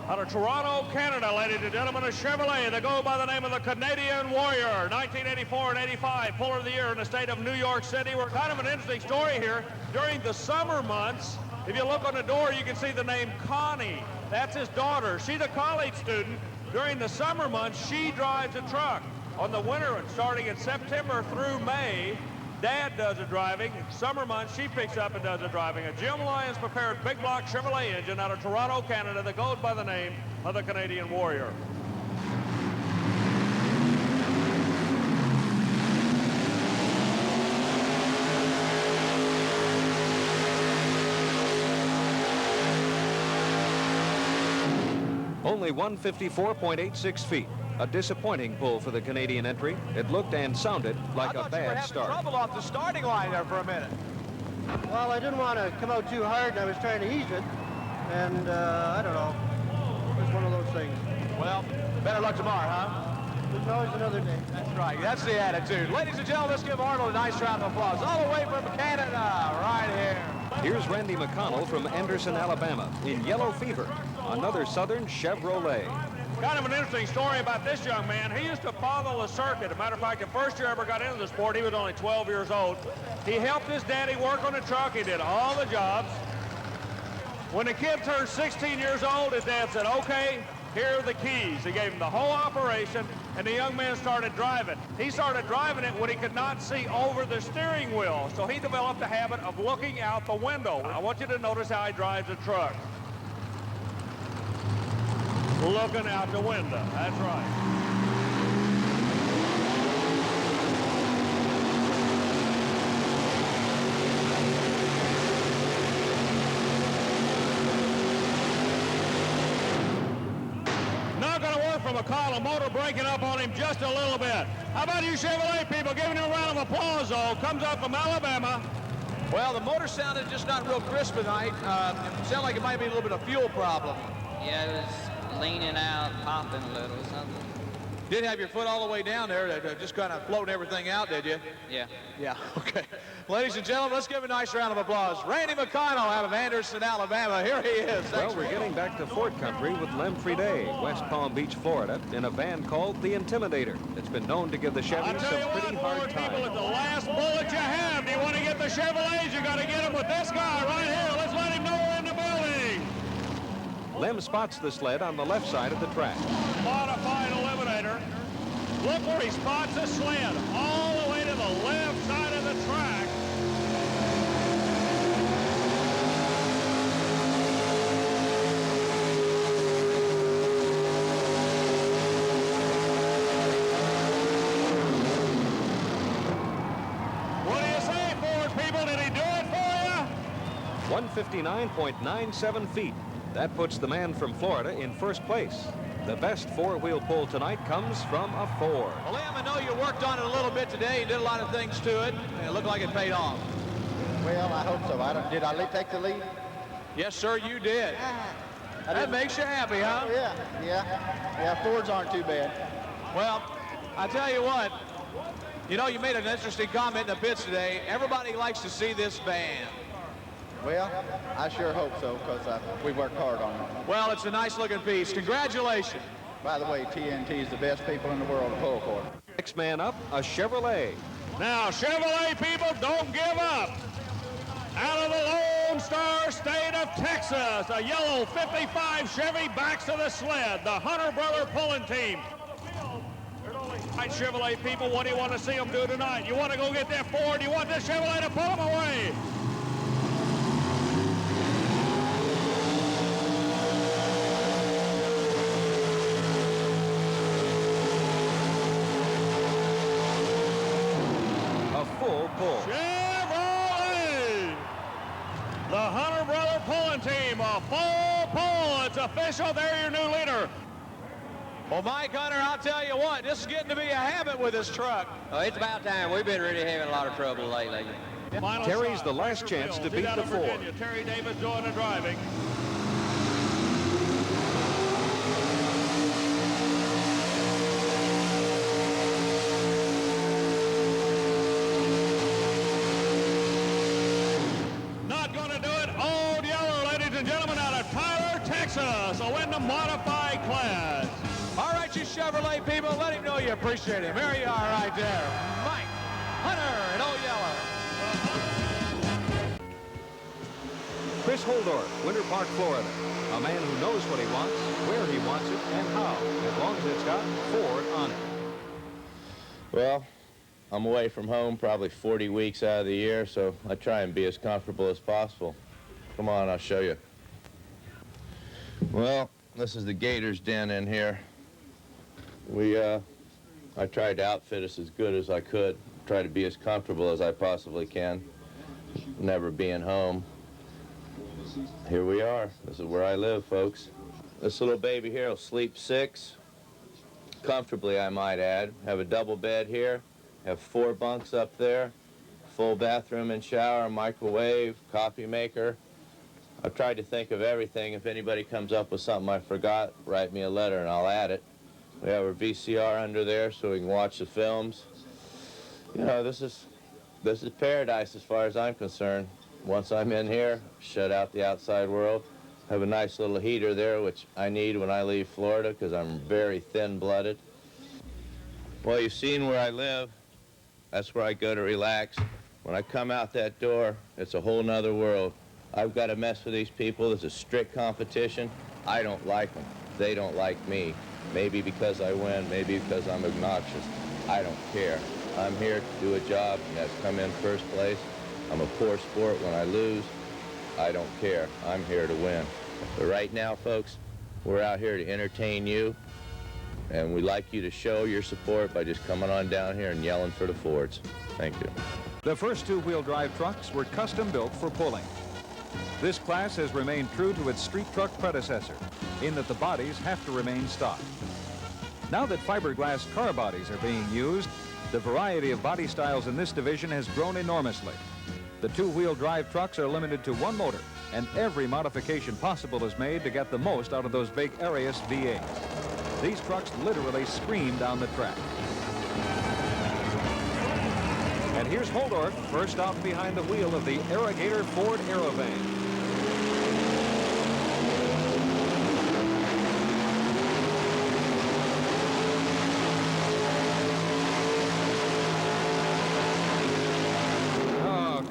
Speaker 2: Out of Toronto, Canada, ladies and gentlemen, a Chevrolet. They go by the name of the Canadian Warrior, 1984 and 85, Puller of the Year in the state of New York City. We're kind of an interesting story here. During the summer months, if you look on the door, you can see the name Connie. That's his daughter. She's a college student. During the summer months, she drives a truck. On the winter, starting in September through May, Dad does the driving. Summer months, she picks up and does the driving. A Jim Lyons prepared big block Chevrolet engine out of Toronto, Canada that goes by the name of the Canadian Warrior.
Speaker 1: Only 154.86 feet. A disappointing pull for the Canadian entry. It looked and sounded like a bad start.
Speaker 3: Trouble off the starting line there for a minute.
Speaker 10: Well, I didn't want to come out too hard, and I was trying to ease it. And I don't know. It was one of those things.
Speaker 3: Well, better luck tomorrow, huh?
Speaker 10: There's always another day.
Speaker 3: That's right. That's the attitude. Ladies and gentlemen, let's give Arnold a nice round of applause. All the way from Canada, right here.
Speaker 1: Here's Randy McConnell from Anderson, Alabama, in Yellow Fever, another Southern Chevrolet.
Speaker 2: Kind of an interesting story about this young man. He used to follow the circuit. As a matter of fact, the first year I ever got into the sport, he was only 12 years old. He helped his daddy work on the truck. He did all the jobs. When the kid turned 16 years old, his dad said, okay, here are the keys. He gave him the whole operation, and the young man started driving. He started driving it when he could not see over the steering wheel, so he developed a habit of looking out the window. I want you to notice how he drives the truck. Looking out the window, that's right. Not going to work for McCall, a motor breaking up on him just a little bit. How about you Chevrolet people giving him a round of applause, though? Comes up from Alabama.
Speaker 3: Well, the motor sounded just not real crisp tonight. It sounded like it might be a little bit of fuel problem.
Speaker 17: Yeah, it was leaning out, popping a little, something.
Speaker 3: Did have your foot all the way down there, just kind of floating everything out, did you?
Speaker 17: Yeah.
Speaker 3: Yeah, okay. Ladies and gentlemen, let's give a nice round of applause. Randy McConnell out of Anderson, Alabama. Here he is.
Speaker 1: Well, we're getting back to Ford Country with Lem Friday, West Palm Beach, Florida, in a van called the Intimidator. It's been known to give the Chevys some pretty hard time.
Speaker 2: People, it's the last bullet you have. Do you want to get the Chevrolets? You got to get them with this guy right here. Let's let him know we're in the building.
Speaker 1: Lem spots the sled on the left side of the track.
Speaker 2: Modified Eliminator. Look where he spots the sled, all the way to the left side of the track. What do you say, Ford people? Did he do it for you?
Speaker 1: 159.97 feet. That puts the man from Florida in first place. The best four-wheel pull tonight comes from a Ford.
Speaker 3: Well, Liam, I know you worked on it a little bit today. You did a lot of things to it, and it looked like it paid off.
Speaker 20: Well, I hope so. Did I take the lead?
Speaker 3: Yes, sir, you did. That makes you happy, huh?
Speaker 20: Oh, yeah, Fords aren't too bad.
Speaker 3: Well, I tell you what, you know, you made an interesting comment in the pits today. Everybody likes to see this band.
Speaker 20: Well, I sure hope so, because we worked hard on it.
Speaker 3: Well, it's a nice-looking piece. Congratulations.
Speaker 20: By the way, TNT is the best people in the world to pull for.
Speaker 1: Next man up, a Chevrolet.
Speaker 2: Now, Chevrolet people, don't give up. Out of the Lone Star State of Texas, a yellow 55 Chevy backs to the sled, the Hunter brother pulling team. Right, Chevrolet people, what do you want to see them do tonight? You want to go get that Ford? You want this Chevrolet to pull them away?
Speaker 1: Full pull.
Speaker 2: Chevrolet! The Hunter brother pulling team, a full pull. It's official. They're your new leader.
Speaker 3: Well, Mike Hunter, I'll tell you what, this is getting to be a habit with this truck.
Speaker 17: Oh, it's about time. We've been really having a lot of trouble lately.
Speaker 1: Terry's the last chance to beat the Ford.
Speaker 2: Terry Davis doing the driving. So win the modified class.
Speaker 3: All right, you Chevrolet people, let him know you appreciate him. There you are right there. Mike Hunter in old yellow.
Speaker 1: Chris Holdorf, Winter Park, Florida. A man who knows what he wants, where he wants it, and how, as long as it's got Ford on it.
Speaker 21: Well, I'm away from home probably 40 weeks out of the year, so I try and be as comfortable as possible. Come on, I'll show you. Well, this is the Gators den in here. I tried to outfit us as good as I could, try to be as comfortable as I possibly can, never being home. Here we are. This is where I live, folks. This little baby here will sleep 6, comfortably, I might add. Have a double bed here, have 4 bunks up there, full bathroom and shower, microwave, coffee maker. I've tried to think of everything. If anybody comes up with something I forgot, write me a letter and I'll add it. We have our VCR under there so we can watch the films. You know, this is paradise as far as I'm concerned. Once I'm in here, shut out the outside world. Have a nice little heater there, which I need when I leave Florida because I'm very thin-blooded. Well, you've seen where I live. That's where I go to relax. When I come out that door, it's a whole nother world. I've got to mess with these people. There's a strict competition. I don't like them. They don't like me. Maybe because I win, maybe because I'm obnoxious. I don't care. I'm here to do a job, and that's come in first place. I'm a poor sport when I lose. I don't care. I'm here to win. But right now, folks, we're out here to entertain you, and we'd like you to show your support by just coming on down here and yelling for the Fords. Thank you.
Speaker 1: The first two-wheel drive trucks were custom built for pulling. This class has remained true to its street truck predecessor, in that the bodies have to remain stock. Now that fiberglass car bodies are being used, the variety of body styles in this division has grown enormously. The two-wheel drive trucks are limited to one motor, and every modification possible is made to get the most out of those big Arius V8s. These trucks literally scream down the track. And here's Holdorf, first out behind the wheel of the Irrigator Ford Aerovan.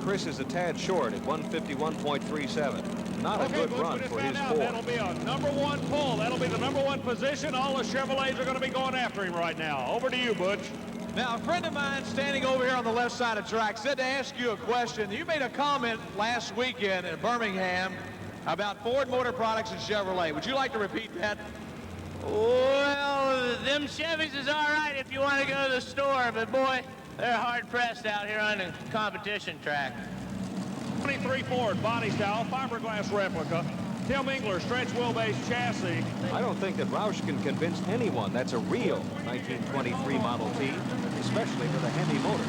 Speaker 1: Chris is a tad short at 151.37. Not a good run for his Ford.
Speaker 2: That'll be a #1 pull. That'll be the #1 position. All the Chevrolets are going to be going after him right now. Over to you, Butch.
Speaker 3: Now, a friend of mine standing over here on the left side of the track said to ask you a question. You made a comment last weekend in Birmingham about Ford Motor Products and Chevrolet. Would you like to repeat that?
Speaker 19: Well, them Chevys is all right if you want to go to the store, but boy, they're hard-pressed out here on the competition track.
Speaker 2: 23 Ford body style, fiberglass replica. Tim Engler stretch wheelbase chassis.
Speaker 1: I don't think that Roush can convince anyone that's a real 1923 Model T, especially with a Hemi motor.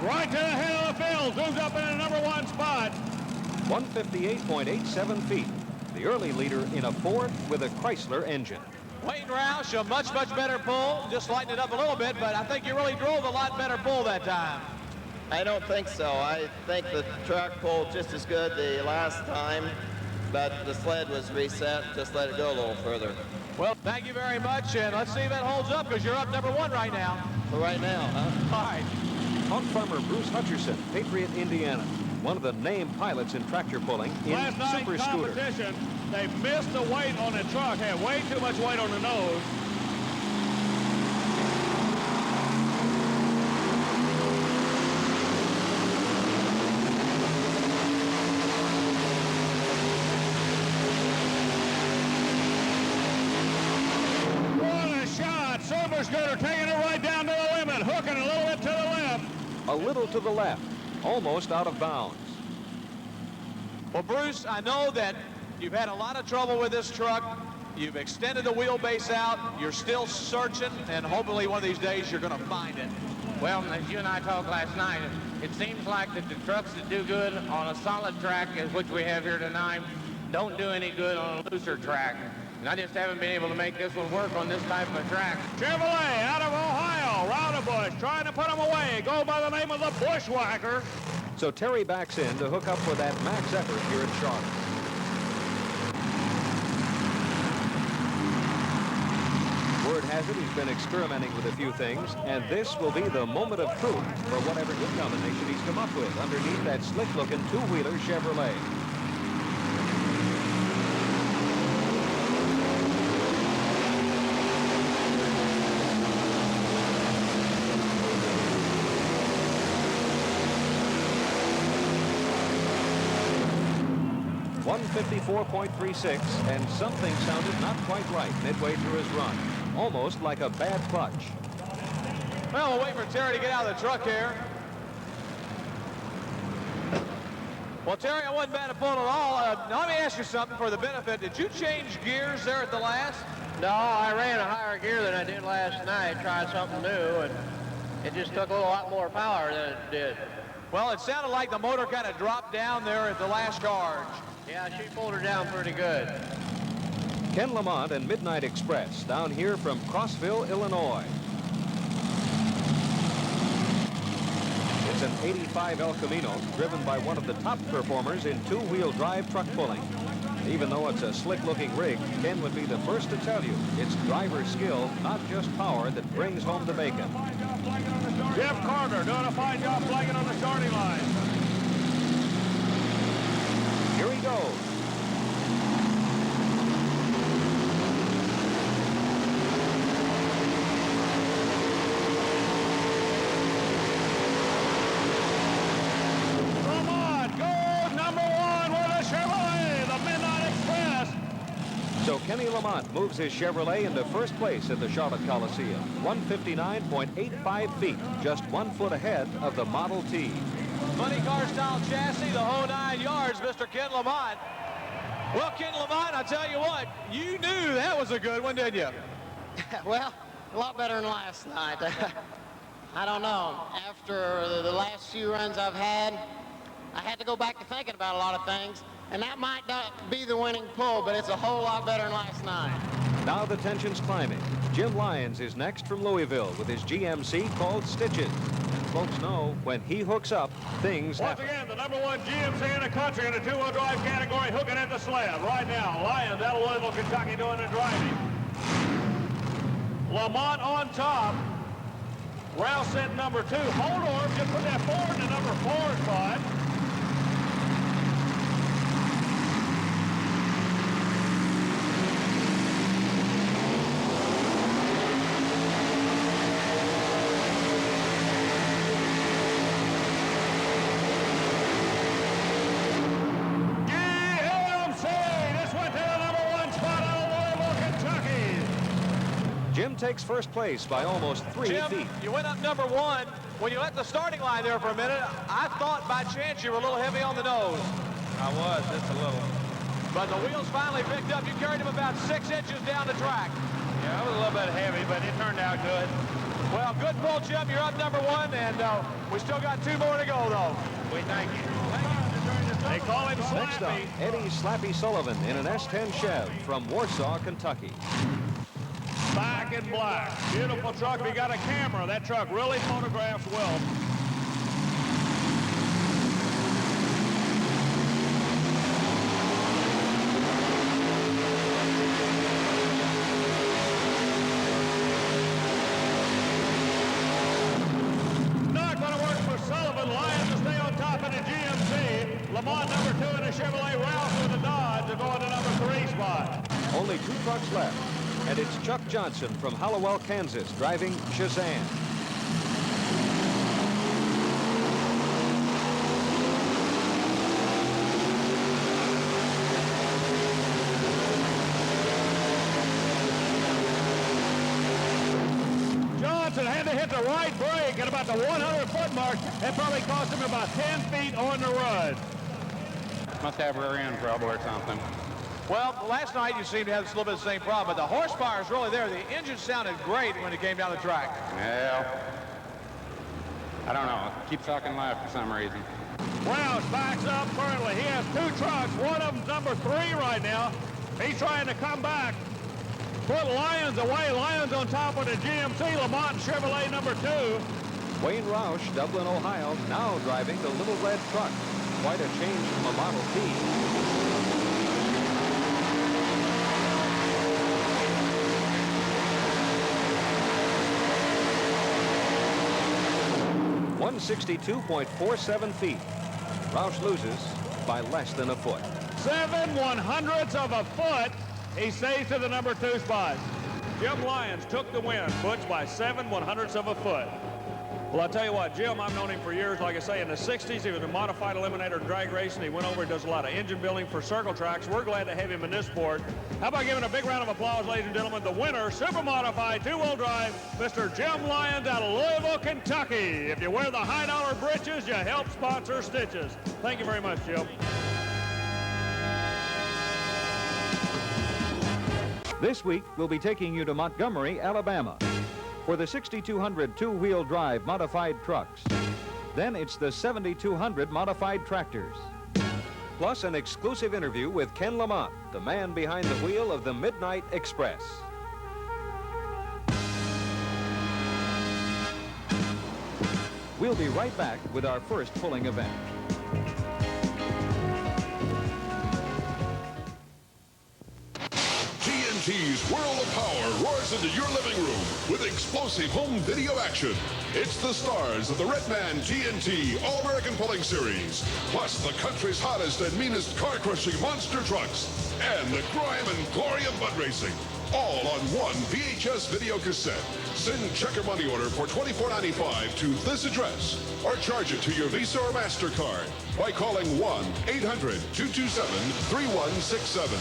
Speaker 2: Right to the head of the field, zooms up in a #1 spot.
Speaker 1: 158.87 feet. The early leader in a Ford with a Chrysler engine.
Speaker 3: Wayne Roush, a much better pull. Just lightened it up a little bit, but I think you really drove a lot better pull that time.
Speaker 21: I don't think so. I think the truck pulled just as good the last time, but the sled was reset. Just let it go a little further.
Speaker 3: Well, thank you very much, and let's see if that holds up, because you're up #1 right now.
Speaker 21: For right now, huh?
Speaker 3: All right.
Speaker 1: Hog farmer Bruce Hutcherson, Patriot, Indiana, one of the named pilots in tractor pulling in
Speaker 2: Last night
Speaker 1: Super Scooter.
Speaker 2: competition, they missed the weight on the truck, had way too much weight on the nose. What a shot! Super Scooter taking it right down to the limit, hooking a little bit to the left.
Speaker 1: A little to the left, almost out of bounds.
Speaker 3: Well, Bruce, I know that you've had a lot of trouble with this truck. You've extended the wheelbase out. You're still searching, and hopefully one of these days you're going to find it.
Speaker 18: Well, as you and I talked last night, it seems like that the trucks that do good on a solid track, as which we have here tonight, don't do any good on a looser track. And I just haven't been able to make this one work on this type of a track.
Speaker 2: Chevrolet out of Ohio, Roudabush, trying to put him away. Go by the name of the Bushwhacker.
Speaker 1: So Terry backs in to hook up with that max effort here at Charlotte. Word has it he's been experimenting with a few things, and this will be the moment of truth for whatever new combination he's come up with underneath that slick-looking two-wheeler Chevrolet. .36, and something sounded not quite right midway through his run. Almost like a bad clutch.
Speaker 3: Well, we'll wait for Terry to get out of the truck here. Well, Terry, I wasn't bad at pulling at all. Now, let me ask you something for the benefit. Did you change gears there at the last?
Speaker 18: No, I ran a higher gear than I did last night, tried something new, and it just took a lot more power than it did.
Speaker 3: Well, it sounded like the motor kind of dropped down there at the last charge.
Speaker 18: Yeah, she pulled her down pretty good.
Speaker 1: Ken Lamont and Midnight Express down here from Crossville, Illinois. It's an 85 El Camino driven by one of the top performers in two-wheel drive truck pulling. Even though it's a slick-looking rig, Ken would be the first to tell you it's driver skill, not just power, that brings home the bacon.
Speaker 2: Jeff Carter doing a fine job flagging on the starting line.
Speaker 1: Here he goes.
Speaker 2: Lamont goes #1 with a Chevrolet, the Midnight Express.
Speaker 1: So Kenny Lamont moves his Chevrolet into first place at the Charlotte Coliseum. 159.85 feet, just 1 foot ahead of the Model T.
Speaker 3: Money car style chassis, the whole 9 yards, Mr. Ken Lamont. Well, Ken Lamont, I tell you what, you knew that was a good one, didn't you?
Speaker 11: Well, a lot better than last night. I don't know. After the last few runs I've had, I had to go back to thinking about a lot of things, and that might not be the winning pull, but it's a whole lot better than last night.
Speaker 1: Now the tension's climbing. Jim Lyons is next from Louisville with his GMC called Stitches. And folks know when he hooks up, things
Speaker 2: Once
Speaker 1: happen.
Speaker 2: again, the #1 GMC in the country in the two-wheel drive category, hooking at the sled. Right now, Lyons out of Louisville, Kentucky, doing the driving. Lamont on top. Rouse at #2. Holdorf just put that forward in the #4 spot.
Speaker 1: Jim takes first place by almost 3
Speaker 3: Jim,
Speaker 1: feet.
Speaker 3: you went up #1. When you left the starting line there for a minute, I thought by chance you were a little heavy on the nose.
Speaker 12: I was, just a little.
Speaker 3: But the wheels finally picked up. You carried him about 6 inches down the track.
Speaker 12: Yeah, I was a little bit heavy, but it turned out good.
Speaker 3: Well, good pull, Jim. You're up #1, and we still got 2 more to go, though.
Speaker 12: We thank you.
Speaker 2: They call him
Speaker 1: Next up,
Speaker 2: Slappy.
Speaker 1: Eddie Slappy Sullivan in an S10 Chev from Warsaw, Kentucky.
Speaker 2: Back in black. Beautiful truck. If you got a camera, that truck really photographs well. Not going to work for Sullivan. Lyons to stay on top of the GMC. Lamont #2 in a Chevrolet. Rouse with a Dodge to go in the #3 spot.
Speaker 1: Only 2 trucks left. And it's Chuck Johnson from Hallowell, Kansas, driving Shazam.
Speaker 2: Johnson had to hit the right brake at about the 100-foot mark. That probably cost him about 10 feet on the run.
Speaker 12: Must have rear end trouble or something.
Speaker 3: Well, last night you seemed to have a little bit of the same problem, but the horsepower is really there. The engine sounded great when it came down the track.
Speaker 12: Yeah. I don't know. Keep sucking left for some reason.
Speaker 2: Rouse backs up currently. He has 2 trucks. One of them's #3 right now. He's trying to come back. Put Lyons away. Lyons on top of the GMC. Lamont Chevrolet #2.
Speaker 1: Wayne Roush, Dublin, Ohio, now driving the little red truck. Quite a change from a Model T. 162.47 feet. Roush loses by less than a foot.
Speaker 2: 7/100ths of a foot. He stays to the #2 spot. Jim Lyons took the win, Butch, by 7/100ths of a foot. Well, I'll tell you what, Jim, I've known him for years. Like I say, in the 60s, he was a modified eliminator drag racing. He went over and does a lot of engine building for circle tracks. We're glad to have him in this sport. How about giving a big round of applause, ladies and gentlemen, the winner, super modified two-wheel drive, Mr. Jim Lyons out of Louisville, Kentucky. If you wear the high-dollar breeches, you help sponsor Stitches. Thank you very much, Jim.
Speaker 1: This week, we'll be taking you to Montgomery, Alabama, for the 6200 two-wheel drive modified trucks. Then it's the 7200 modified tractors. Plus an exclusive interview with Ken Lamont, the man behind the wheel of the Midnight Express. We'll be right back with our first pulling event.
Speaker 7: TNT's World of Power roars into your living room with explosive home video action. It's the stars of the Red Man TNT All-American Pulling Series, plus the country's hottest and meanest car-crushing monster trucks, and the grime and glory of mud racing, all on one VHS video cassette. Send check or money order for $24.95 to this address, or charge it to your Visa or MasterCard by calling 1-800-227-3167.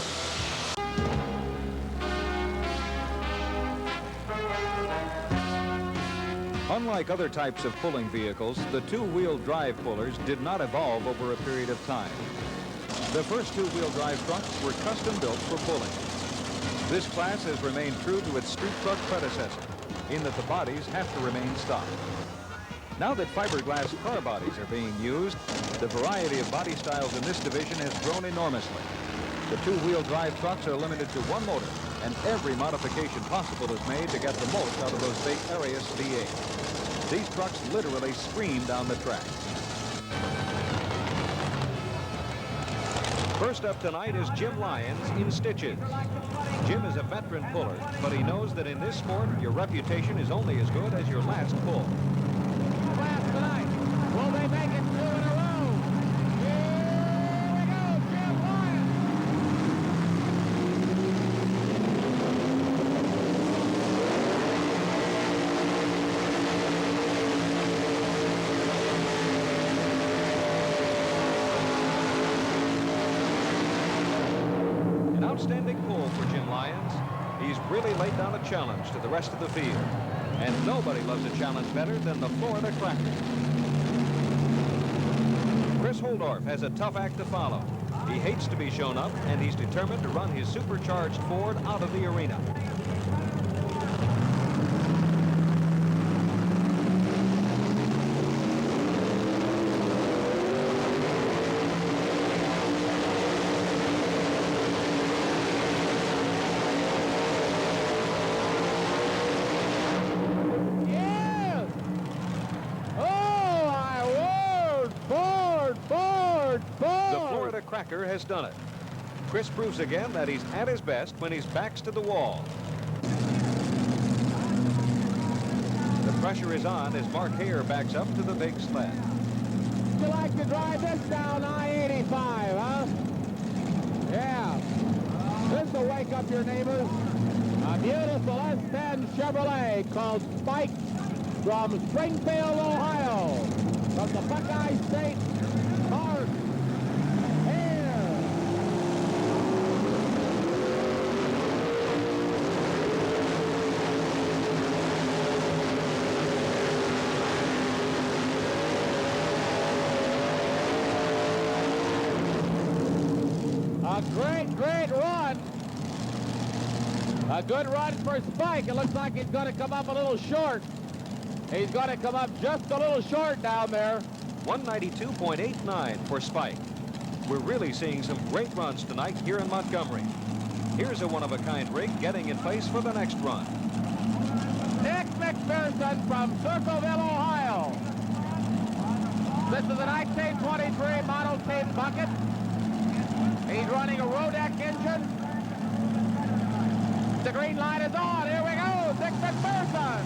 Speaker 1: Unlike other types of pulling vehicles, the two-wheel drive pullers did not evolve over a period of time. The first two-wheel drive trucks were custom built for pulling. This class has remained true to its street truck predecessor, in that the bodies have to remain stock. Now that fiberglass car bodies are being used, the variety of body styles in this division has grown enormously. The two-wheel drive trucks are limited to one motor, and every modification possible is made to get the most out of those big Arius V8. These trucks literally scream down the track. First up tonight is Jim Lyons in stitches. Jim is a veteran puller, but he knows that in this sport, your reputation is only as good as your last pull.
Speaker 4: Class tonight. Will they make it 2 in a row? Here we go, Jim Lyons.
Speaker 1: An outstanding pull for Jim Lyons. He's really laid down a challenge to the rest of the field. And nobody loves a challenge better than the Florida Cracker. Chris Holdorf has a tough act to follow. He hates to be shown up, and he's determined to run his supercharged Ford out of the arena. Cracker has done it. Chris proves again that he's at his best when his back's to the wall. The pressure is on as Mark Hare backs up to the big sled.
Speaker 4: You like to drive this down I-85, huh? Yeah. This will wake up your neighbors. A beautiful S10 Chevrolet called Spike from Springfield, Ohio. From the Buckeye State Park. A great run. A good run for Spike. It looks like he's going to come up a little short. He's going to come up just a little short down there.
Speaker 1: 192.89 for Spike. We're really seeing some great runs tonight here in Montgomery. Here's a one-of-a-kind rig getting in place for the next run.
Speaker 4: Nick McPherson from Circleville, Ohio. This is a 1923 Model T bucket. He's running a Rodeck engine. The green light is on. Here we go. Nick McPherson.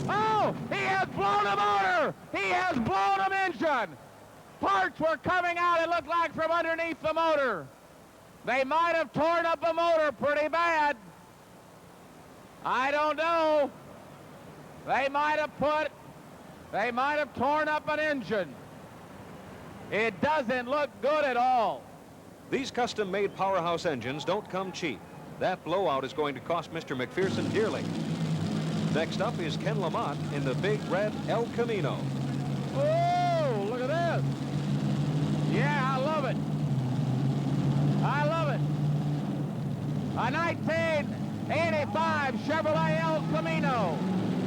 Speaker 4: Oh, he has blown a motor. He has blown an engine. Parts were coming out, it looked like, from underneath the motor. They might have torn up the motor pretty bad. I don't know. They might have torn up an engine. It doesn't look good at all.
Speaker 1: These custom-made powerhouse engines don't come cheap. That blowout is going to cost Mr. McPherson dearly. Next up is Ken Lamont in the big red El Camino.
Speaker 4: Oh, look at this. Yeah, I love it. I love it. A 1985 Chevrolet El Camino.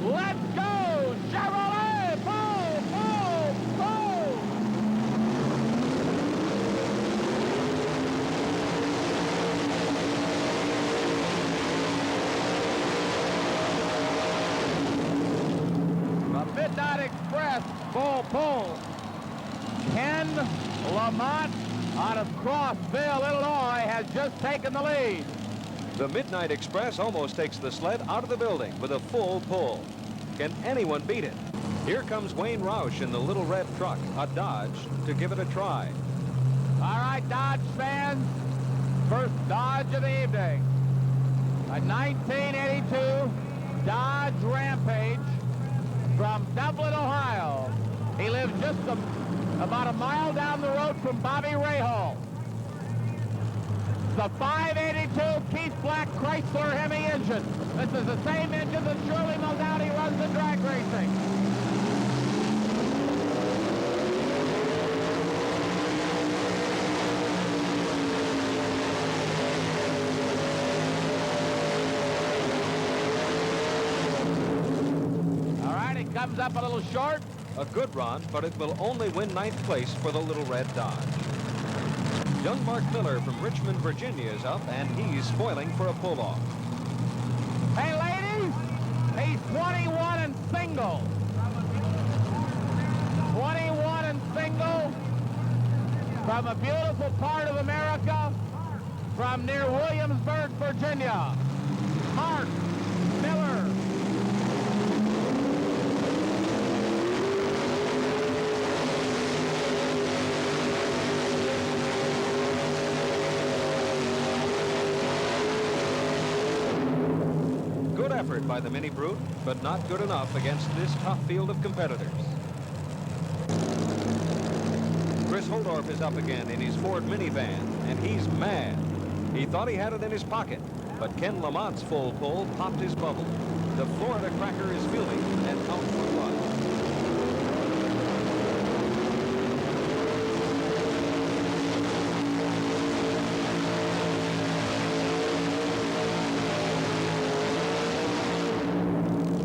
Speaker 4: Let's go, Chevrolet! Boom, boom, boom! The Midnight Express full pull. Ken Lamont out of Crossville, Illinois, has just taken the lead.
Speaker 1: The Midnight Express almost takes the sled out of the building with a full pull. Can anyone beat it? Here comes Wayne Roush in the little red truck, a Dodge, to give it a try.
Speaker 4: All right, Dodge fans, first Dodge of the evening. A 1982 Dodge Rampage from Dublin, Ohio. He lives just a about a mile down the road from Bobby Rahal. The 582 Keith Black Chrysler Hemi engine. This is the same engine that Shirley Muldowney runs in drag racing. All right, it comes up a little short.
Speaker 1: A good run, but it will only win ninth place for the Little Red Dodge. Young Mark Miller from Richmond, Virginia is up, and he's spoiling for a pull-off.
Speaker 4: Hey, ladies, he's 21 and single. 21 and single from a beautiful part of America, from near Williamsburg, Virginia. Mark Miller.
Speaker 1: Good effort by the Mini Brute, but not good enough against this tough field of competitors. Chris Holdorf is up again in his Ford minivan, and he's mad. He thought he had it in his pocket, but Ken Lamont's full pull popped his bubble. The Florida Cracker is fielding and out for blood.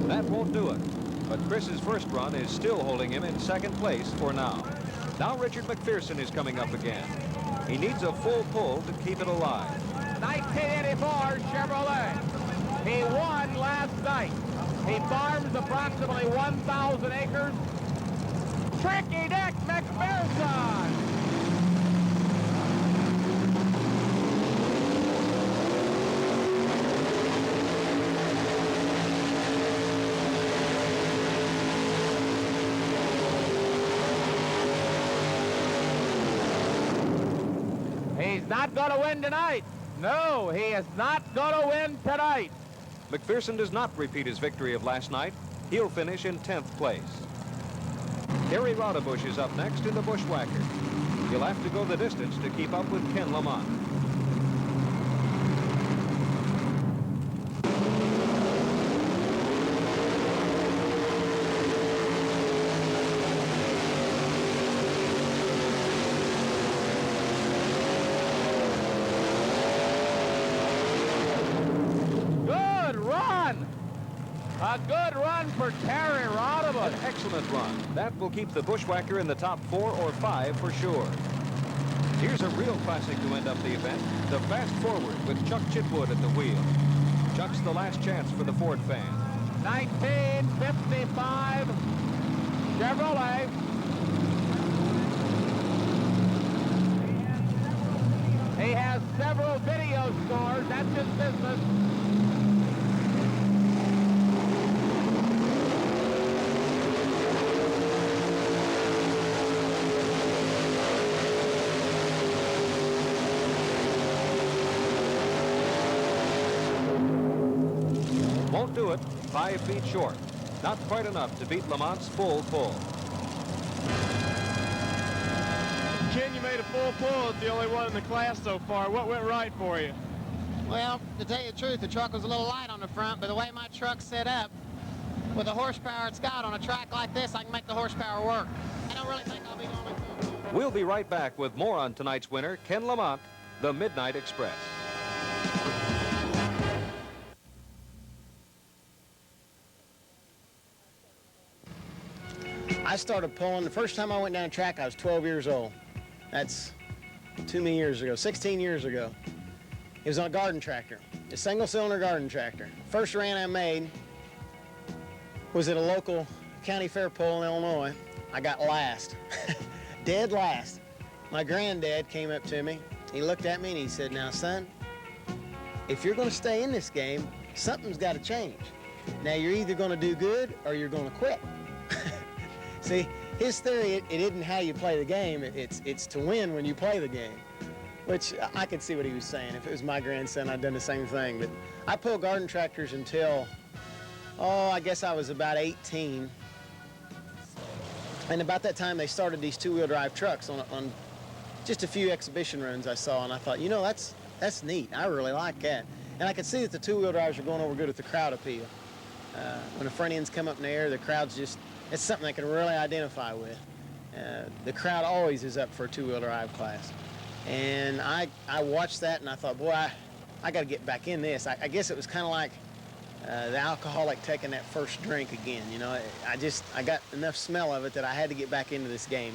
Speaker 1: That won't do it, but Chris's first run is still holding him in second place for now. Now Richard McPherson is coming up again. He needs a full pull to keep it alive.
Speaker 4: 1984 Chevrolet. He won last night. He farms approximately 1,000 acres. Tricky Dick McPherson. He's not going to win tonight. No, he is not going to win tonight.
Speaker 1: McPherson does not repeat his victory of last night. He'll finish in 10th place. Kerry Rodebush is up next in the Bushwhacker. He'll have to go the distance to keep up with Ken Lamont.
Speaker 4: A good run for Terry Rodebush.
Speaker 1: An excellent run. That will keep the Bushwhacker in the top 4 or 5 for sure. Here's a real classic to end up the event. The Fast Forward with Chuck Chitwood at the wheel. Chuck's the last chance for the Ford fan.
Speaker 4: 1955 Chevrolet. He has several video scores. That's his business.
Speaker 1: Won't do it. 5 feet short. Not quite enough to beat Lamont's full pull.
Speaker 16: Ken, you made a full pull. It's the only one in the class so far. What went right for you?
Speaker 11: Well, to tell you the truth, the truck was a little light on the front, but the way my truck's set up, with the horsepower it's got on a track like this, I can make the horsepower work. I don't really think I'll be going to.
Speaker 1: We'll be right back with more on tonight's winner, Ken Lamont, the Midnight Express.
Speaker 5: I started pulling, the first time I went down the track, I was 12 years old. That's too many years ago, 16 years ago. It was on a garden tractor, a single-cylinder garden tractor. First ran I made was at a local county fair pull in Illinois. I got last, dead last. My granddad came up to me, he looked at me and he said, "Now son, if you're gonna stay in this game, something's gotta change. Now you're either gonna do good or you're gonna quit." See, his theory, it isn't how you play the game, it's to win when you play the game, which I could see what he was saying. If it was my grandson, I'd done the same thing. But I pulled garden tractors until, I guess I was about 18. And about that time, they started these two-wheel drive trucks on just a few exhibition runs I saw, and I thought, you know, that's neat. I really like that. And I could see that the two-wheel drives are going over good with the crowd appeal. When the front ends come up in the air, the crowd's just, it's something I can really identify with. The crowd always is up for a two-wheel drive class. And I watched that and I thought, boy, I got to get back in this. I guess it was kind of like the alcoholic taking that first drink again. You know, I got enough smell of it that I had to get back into this game.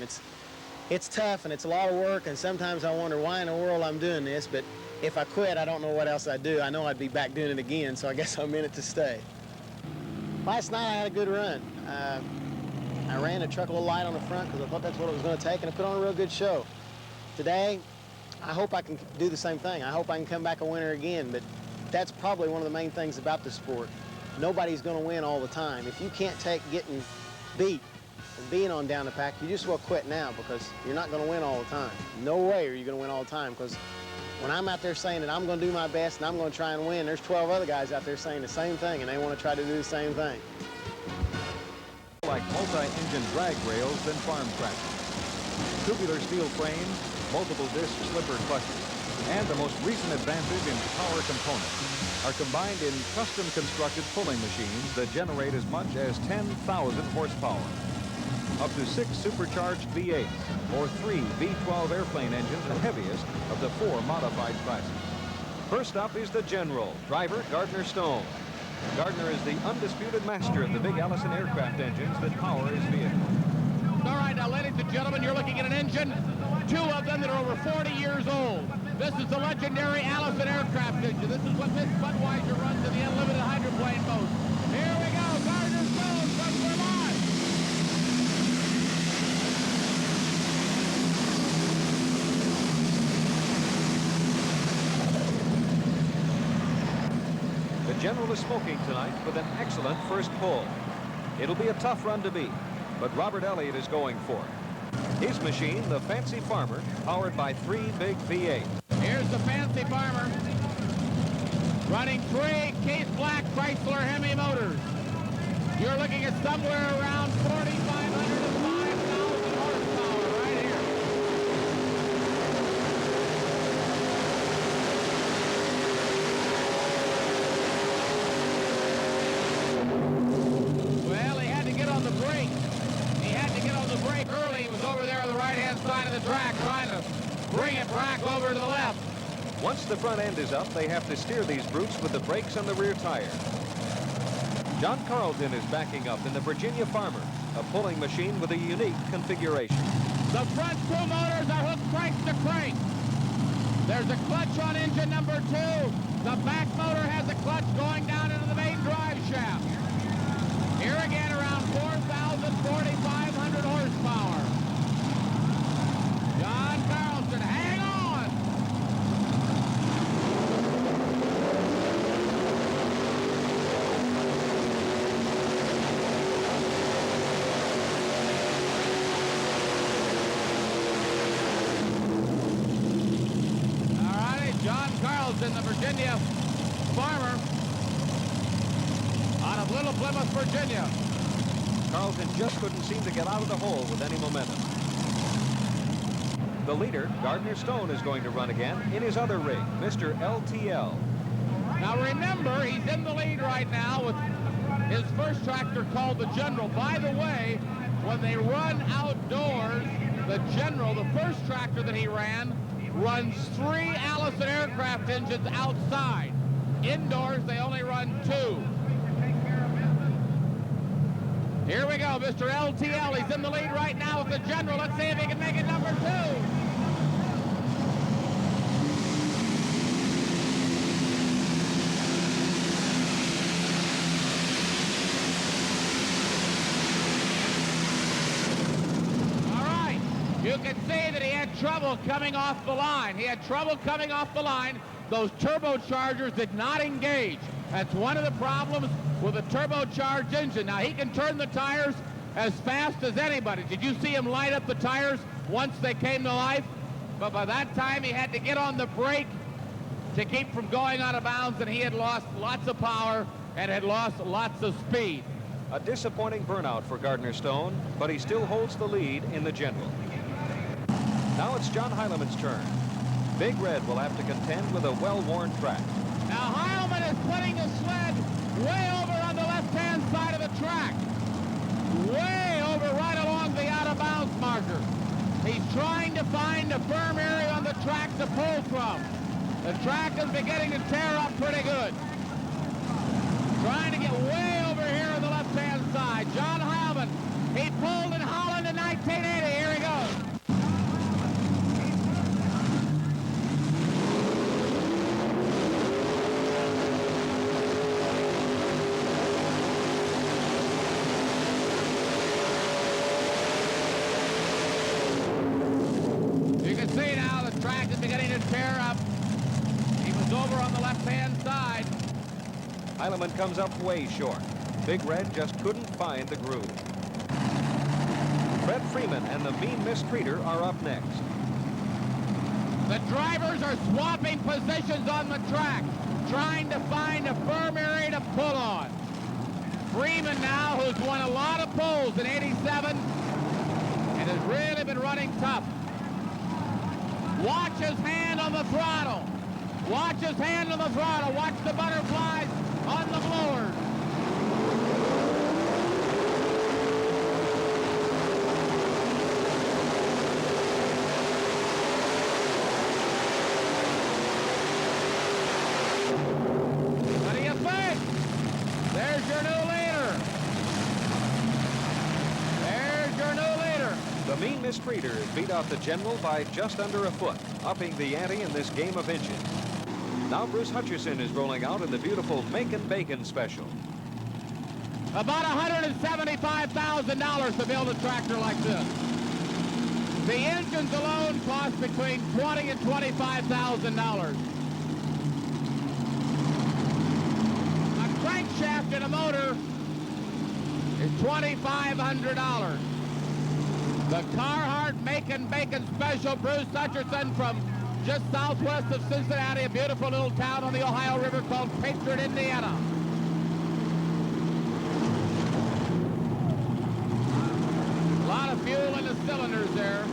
Speaker 5: It's tough and it's a lot of work, and sometimes I wonder why in the world I'm doing this, but if I quit, I don't know what else I'd do. I know I'd be back doing it again, so I guess I'm in it to stay. Last night I had a good run. I ran the truck a little light on the front because I thought that's what it was going to take, and I put on a real good show. Today, I hope I can do the same thing. I hope I can come back a winner again, but that's probably one of the main things about the sport. Nobody's going to win all the time. If you can't take getting beat and being on down the pack, you just well quit now, because you're not going to win all the time. No way are you going to win all the time, because when I'm out there saying that I'm going to do my best and I'm going to try and win, there's 12 other guys out there saying the same thing, and they want to try to do the same thing.
Speaker 1: Like multi-engine drag rails than farm tractors. Tubular steel frames, multiple disc slipper clutches, and the most recent advances in power components are combined in custom constructed pulling machines that generate as much as 10,000 horsepower. Up to 6 supercharged V8s or 3 V12 airplane engines, the heaviest of the 4 modified classes. First up is the General, driver Gardner Stone. Gardner is the undisputed master of the big Allison aircraft engines that power his vehicle.
Speaker 4: All right, now, ladies and gentlemen, you're looking at an engine, 2 of them that are over 40 years old. This is the legendary Allison aircraft engine. This is what Miss Budweiser runs in the unlimited hydroplane boat. Here we go, Gardner Stone from Vermont.
Speaker 1: The General is smoking tonight with an excellent first pull. It'll be a tough run to beat, but Robert Elliott is going for it. His machine, the Fancy Farmer, powered by 3 big V8s.
Speaker 4: Here's the Fancy Farmer, running 3 Case Black Chrysler Hemi motors. You're looking at somewhere around 4,500 to 5,000 horsepower right here. Well, he had to get on the brake. He had to get on the brake early. He was over there on the right-hand side of the track trying to bring it back over to the left.
Speaker 1: Once the front end is up, they have to steer these brutes with the brakes on the rear tire. John Carlton is backing up in the Virginia Farmer, a pulling machine with a unique configuration.
Speaker 4: The front 2 motors are hooked crank to crank. There's a clutch on engine number 2. The back motor has a clutch going down into the main drive shaft. Here again, around 4,000, 4,500 horsepower. John Carlton, hang on! In the Virginia Farmer out of Little Plymouth, Virginia.
Speaker 1: Carlton just couldn't seem to get out of the hole with any momentum. The leader, Gardner Stone, is going to run again in his other rig, Mr. LTL.
Speaker 4: Now remember, he's in the lead right now with his first tractor called the General. By the way, when they run outdoors, the General, the first tractor that he ran, runs 3 Allison aircraft engines outside. Indoors, they only run 2. Here we go, Mr. LTL. He's in the lead right now with the General. Let's see if he can make it number 2. You can see that he had trouble coming off the line. He had trouble coming off the line. Those turbochargers did not engage. That's one of the problems with a turbocharged engine. Now, he can turn the tires as fast as anybody. Did you see him light up the tires once they came to life? But by that time, he had to get on the brake to keep from going out of bounds, and he had lost lots of power and had lost lots of speed.
Speaker 1: A disappointing burnout for Gardner Stone, but he still holds the lead in the general. Now it's John Heileman's turn. Big Red will have to contend with a well-worn track.
Speaker 4: Now Heileman is putting the sled way over on the left-hand side of the track. Way over right along the out-of-bounds marker. He's trying to find a firm area on the track to pull from. The track is beginning to tear up pretty good. Trying to get way over here on the left-hand side. John Heileman, he pulled in Holland in 1980. Here he goes. You can see now the track is beginning to tear up. He was over on the left-hand side.
Speaker 1: Heileman comes up way short. Big Red just couldn't find the groove. Fred Freeman and the Mean Mistreater are up next.
Speaker 4: The drivers are swapping positions on the track, trying to find a firm area to pull on. Freeman now, who's won a lot of poles in '87 and has really been running tough. Watch his hand on the throttle. Watch his hand on the throttle. Watch the butterflies on the blowers. What do you think? There's your new leader. There's your new leader.
Speaker 1: The Mean Mistreater beat out the general by just under a foot, upping the ante in this game of inches. Now Bruce Hutcherson is rolling out in the beautiful Macon Bacon Special.
Speaker 4: About $175,000 to build a tractor like this. The engines alone cost between $20,000 and $25,000. A crankshaft and a motor is $2,500. The Carhartt Macon Bacon Special, Bruce Hutcherson from just southwest of Cincinnati, a beautiful little town on the Ohio River called Patriot, Indiana. A lot of fuel in the cylinders there.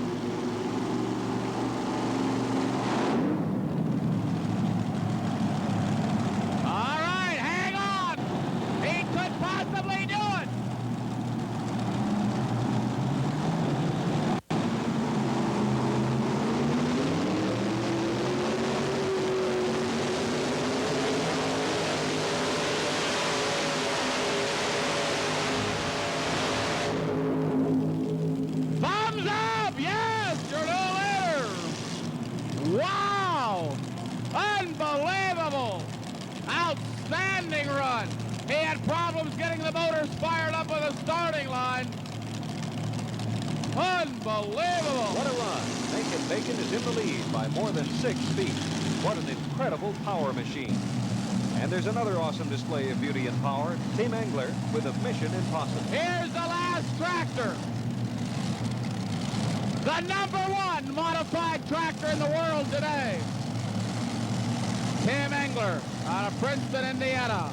Speaker 4: All right, hang on. He could possibly do it. Wow! Unbelievable! Outstanding run! He had problems getting the motors fired up on the starting line. Unbelievable!
Speaker 1: What a run. Macon Bacon is in the lead by more than 6 feet. What an incredible power machine. And there's another awesome display of beauty and power. Tim Engler with a Mission Impossible.
Speaker 4: Here's the last tractor. The #1 modified tractor in the world today. Tim Engler out of Princeton, Indiana.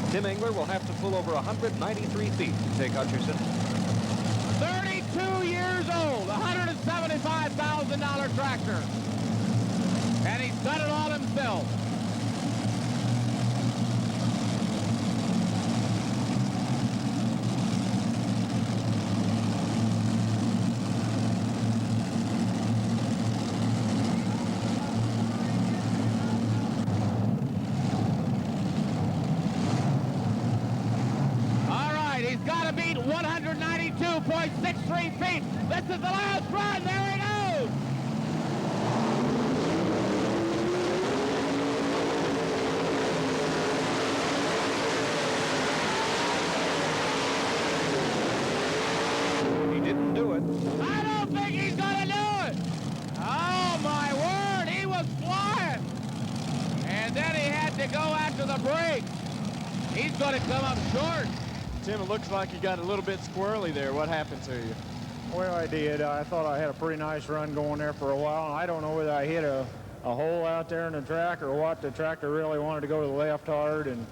Speaker 1: Tim Engler will have to pull over 193 feet to take Hutcherson.
Speaker 4: 32 years old, $175,000 tractor. And he's done it all himself. Got to beat 192.63 feet. This is the last run. There he goes.
Speaker 1: He didn't do it.
Speaker 4: I don't think he's going to do it. Oh, my word. He was flying. And then he had to go after the brake. He's going to come up short.
Speaker 6: Tim, it looks like you got a little bit squirrely there. What happened to you?
Speaker 22: Well, I did. I thought I had a pretty nice run going there for a while. I don't know whether I hit a hole out there in the track or what. The tractor really wanted to go to the left hard, and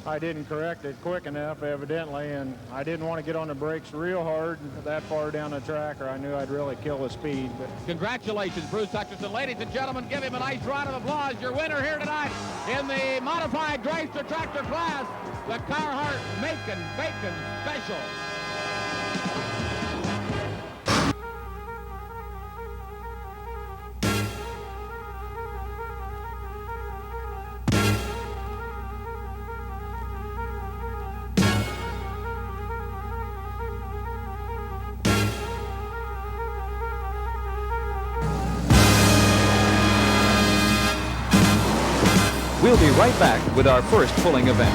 Speaker 22: I didn't correct it quick enough, evidently, and I didn't want to get on the brakes real hard that far down the track, or I knew I'd really kill the speed. But
Speaker 4: Congratulations, Bruce Hutcherson. Ladies and gentlemen, give him a nice round of applause. Your winner here tonight in the modified dragster tractor class, the Carhartt Macon Bacon Special.
Speaker 1: We'll be right back with our first pulling event.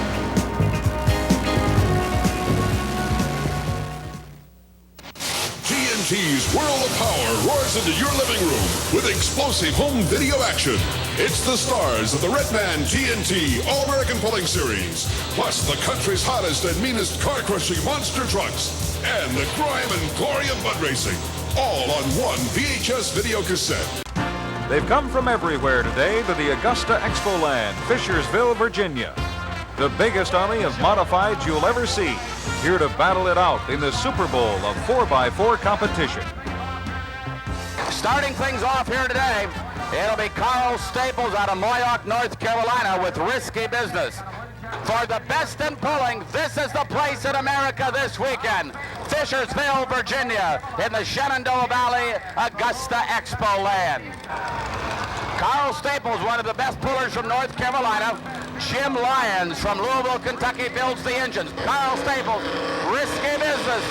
Speaker 7: TNT's World of Power roars into your living room with explosive home video action. It's the stars of the Redman TNT All-American Pulling Series, plus the country's hottest and meanest car-crushing monster trucks, and the crime and glory of mud racing, all on one VHS video cassette.
Speaker 1: They've come from everywhere today to the Augusta Expo Land, Fishersville, Virginia. The biggest army of modifieds you'll ever see, here to battle it out in the Super Bowl of 4x4 competition.
Speaker 4: Starting things off here today, it'll be Carl Staples out of Moyock, North Carolina with Risky Business. For the best in pulling, this is the place in America this weekend. Fishersville, Virginia, in the Shenandoah Valley, Augusta Expo Land. Carl Staples, one of the best pullers from North Carolina. Jim Lyons from Louisville, Kentucky, builds the engines. Carl Staples, Risky Business.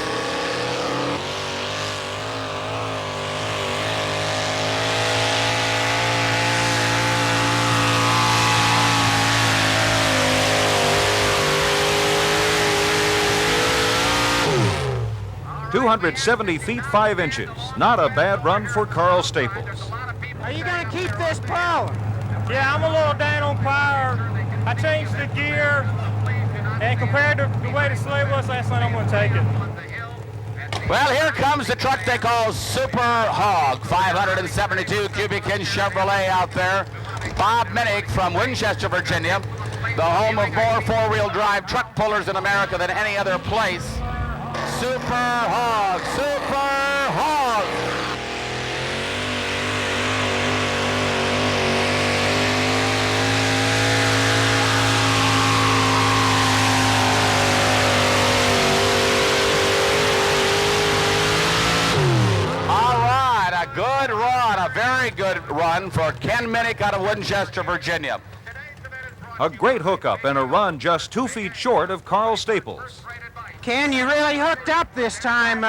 Speaker 1: $270 feet 5 inches. Not a bad run for Carl Staples.
Speaker 9: Are you going to keep this power? Yeah, I'm a little down on power. I changed the gear, and compared to the way the sled was last night, I'm going to take it.
Speaker 4: Well, here comes the truck they call Super Hog, 572 cubic inch Chevrolet out there. Bob Minnick from Winchester, Virginia, the home of more four-wheel drive truck pullers in America than any other place. Super Hog, Super Hog. All right, a good run, a very good run for Ken Minnick out of Winchester, Virginia.
Speaker 1: A great hookup and a run just 2 feet short of Carl Staples.
Speaker 9: Ken, you really hooked up this time.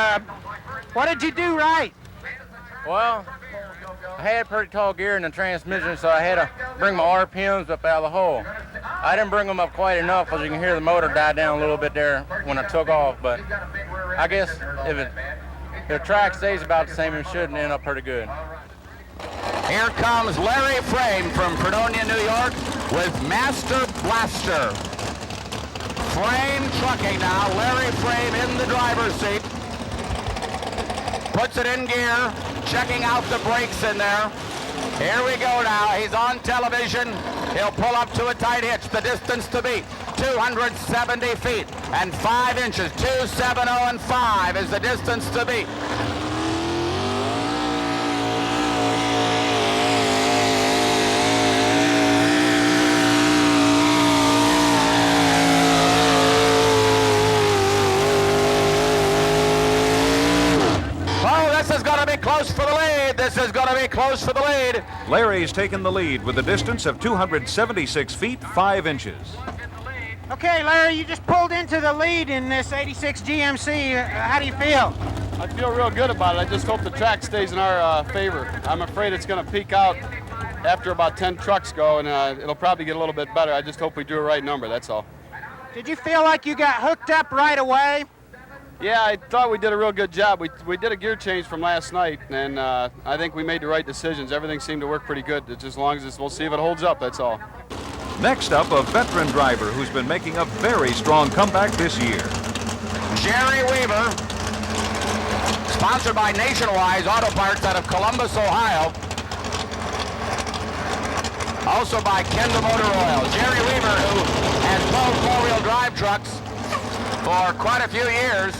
Speaker 9: What did you do right?
Speaker 6: Well, I had pretty tall gear in the transmission, so I had to bring my RPMs up out of the hole. I didn't bring them up quite enough, as you can hear the motor die down a little bit there when I took off, but I guess if the track stays about the same, it should end up pretty good.
Speaker 4: Here comes Larry Frame from Fredonia, New York with Master Blaster. Frame trucking now, Larry Frame in the driver's seat. Puts it in gear, checking out the brakes in there. Here we go now, he's on television. He'll pull up to a tight hitch. The distance to beat, 270 feet and 5 inches. 270 and 5 is the distance to beat. This is going to be close for the lead. This is going to be close for the lead.
Speaker 1: Larry's taken the lead with a distance of 276 feet 5 inches.
Speaker 9: Okay, Larry, you just pulled into the lead in this 86 GMC. How do you feel?
Speaker 8: I feel real good about it. I just hope the track stays in our favor. I'm afraid it's going to peak out after about 10 trucks go, and it'll probably get a little bit better. I just hope we do a right number, that's all.
Speaker 9: Did you feel like you got hooked up right away?
Speaker 8: Yeah, I thought we did a real good job. We did a gear change from last night, and I think we made the right decisions. Everything seemed to work pretty good. It's as long as we'll see if it holds up, that's all.
Speaker 1: Next up, a veteran driver who's been making a very strong comeback this year.
Speaker 4: Jerry Weaver, sponsored by Nationwide Auto Parts out of Columbus, Ohio.
Speaker 13: Also by Kendall Motor Oil. Jerry Weaver, who has pulled four-wheel drive trucks for quite a few years.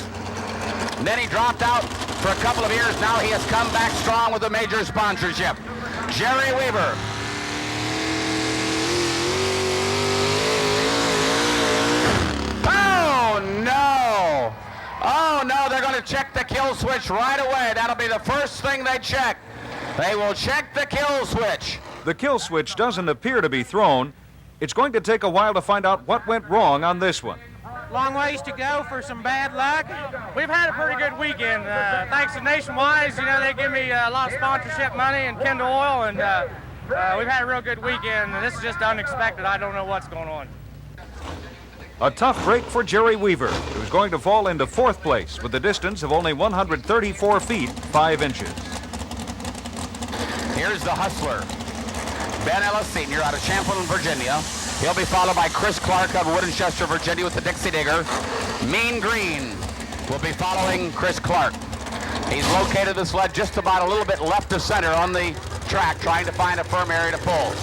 Speaker 13: And then he dropped out for a couple of years. Now he has come back strong with a major sponsorship. Jerry Weaver. Oh, no. Oh, no, they're going to check the kill switch right away. That'll be the first thing they check. They will check the kill switch.
Speaker 1: The kill switch doesn't appear to be thrown. It's going to take a while to find out what went wrong on this one.
Speaker 15: Long ways to go for some bad luck. We've had a pretty good weekend. Thanks to Nationwide, you know, they give me a lot of sponsorship money and Kendall Oil, and we've had a real good weekend. And this is just unexpected. I don't know what's going on.
Speaker 1: A tough break for Jerry Weaver, who's going to fall into fourth place with a distance of only 134 feet, 5 inches.
Speaker 13: Here's the hustler, Ben Ellis Sr. out of Champlin, Virginia. He'll be followed by Chris Clark of Woodchester, Virginia with the Dixie Digger. Mean Green will be following Chris Clark. He's located the sled just about a little bit left of center on the track, trying to find a firm area to pull.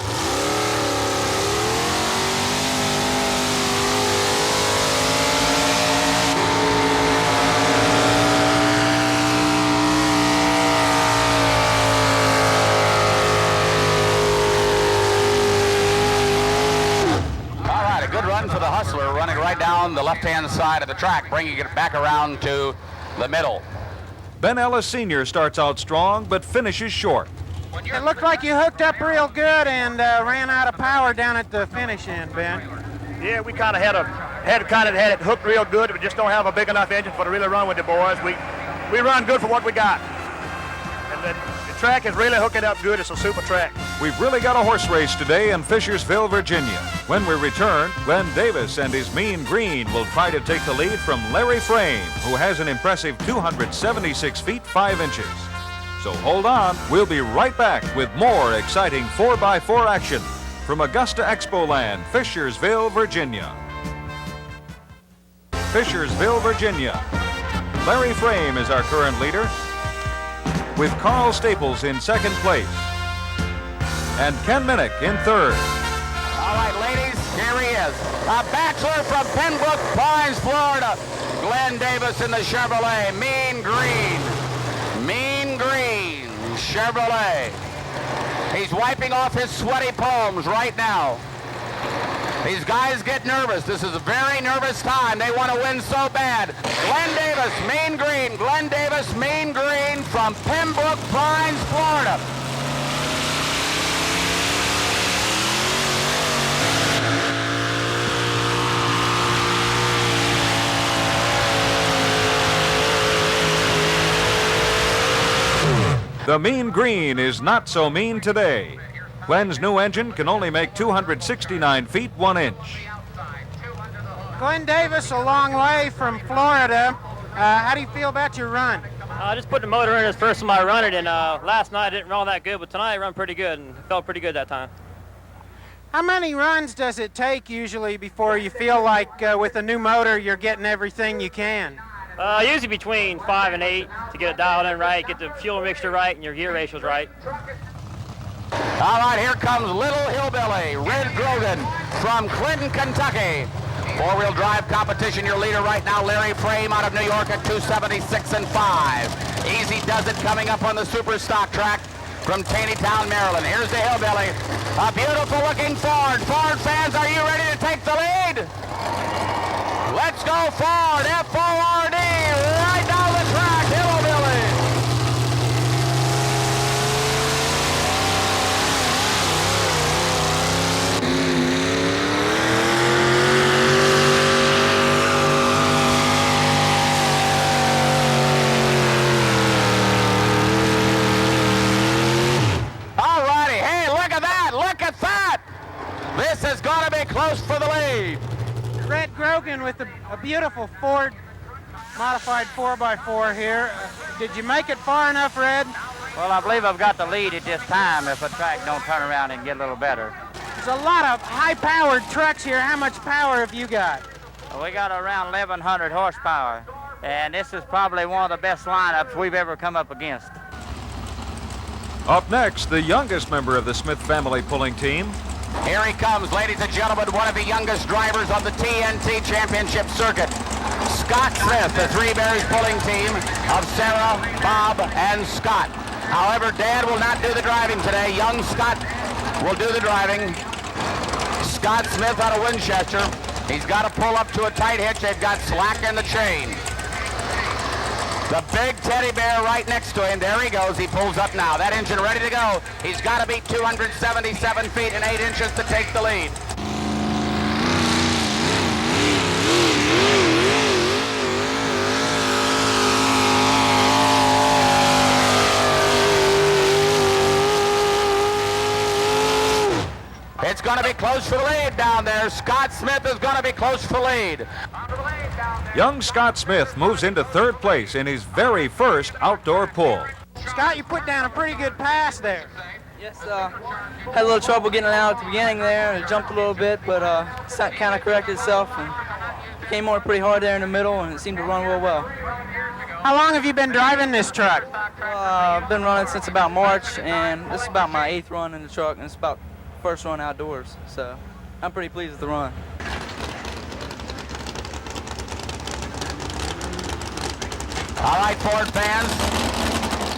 Speaker 13: For the hustler, running right down the left-hand side of the track, bringing it back around to the middle.
Speaker 1: Ben Ellis Sr. starts out strong, but finishes short.
Speaker 15: It looked like you hooked up real good and ran out of power down at the finish end, Ben.
Speaker 23: Yeah, we kind of had it hooked real good. We just don't have a big enough engine for to really run with the boys. We run good for what we got. And the track is really hooking up good. It's a super track.
Speaker 1: We've really got a horse race today in Fishersville, Virginia. When we return, Glenn Davis and his Mean Green will try to take the lead from Larry Frame, who has an impressive 276 feet, 5 inches. So hold on, we'll be right back with more exciting 4x4 action from Augusta Expoland, Fishersville, Virginia. Fishersville, Virginia. Larry Frame is our current leader, with Carl Staples in second place and Ken Minnick in third.
Speaker 13: All right, ladies, here he is. A bachelor from Pembroke Pines, Florida. Glenn Davis in the Chevrolet. Mean Green. Mean Green Chevrolet. He's wiping off his sweaty palms right now. These guys get nervous. This is a very nervous time. They want to win so bad. Glenn Davis, Mean Green. Glenn Davis, Mean Green from Pembroke Pines, Florida.
Speaker 1: The Mean Green is not so mean today. Glenn's new engine can only make 269 feet, 1 inch.
Speaker 15: Glenn Davis, a long way from Florida. How do you feel about your run?
Speaker 24: I just put the motor in as first time I run it, and last night I didn't run that good, but tonight I run pretty good and felt pretty good that time.
Speaker 15: How many runs does it take usually before you feel like with a new motor you're getting everything you can?
Speaker 24: Usually between 5 and 8 to get it dialed in right, get the fuel mixture right, and your gear ratios right.
Speaker 13: All right, here comes Little Hillbilly, Red Grogan from Clinton, Kentucky. Four-wheel drive competition, your leader right now, Larry Frame out of New York at 276 and 5. Easy does it coming up on the Superstock track from Taneytown, Maryland. Here's the Hillbilly, a beautiful looking Ford. Ford fans, are you ready to take the lead? Let's go Ford, F-O-R-D, right down the track, Hillbilly. All righty, hey, look at that, look at that. This is going to be close for the lead.
Speaker 15: Red Grogan with a beautiful Ford modified 4x4 here. Did you make it far enough, Red?
Speaker 13: Well, I believe I've got the lead at this time if the track don't turn around and get a little better.
Speaker 15: There's a lot of high-powered trucks here. How much power have you got?
Speaker 13: Well, we got around 1,100 horsepower, and this is probably one of the best lineups we've ever come up against.
Speaker 1: Up next, the youngest member of the Smith family pulling team,
Speaker 13: Here he comes, ladies and gentlemen, one of the youngest drivers on the TNT Championship circuit. Scott Smith, the Three Bears pulling team of Sarah, Bob, and Scott. However, Dad will not do the driving today. Young Scott will do the driving. Scott Smith out of Winchester. He's got to pull up to a tight hitch. They've got slack in the chain. The big teddy bear right next to him. There he goes. He pulls up now. That engine ready to go. He's got to beat 277 feet and 8 inches to take the lead. It's going to be close for the lead down there. Scott Smith is going to be close for the lead.
Speaker 1: Young Scott Smith moves into third place in his very first outdoor pull.
Speaker 10: Scott, you put down a pretty good pass there.
Speaker 14: Yes, had a little trouble getting out at the beginning there. It jumped a little bit, but it kind of corrected itself and came on pretty hard there in the middle, and it seemed to run real well.
Speaker 10: How long have you been driving this truck?
Speaker 14: I've been running since about March, and this is about my 8th run in the truck, and it's about first run outdoors, so I'm pretty pleased with the run.
Speaker 13: All right, Ford fans,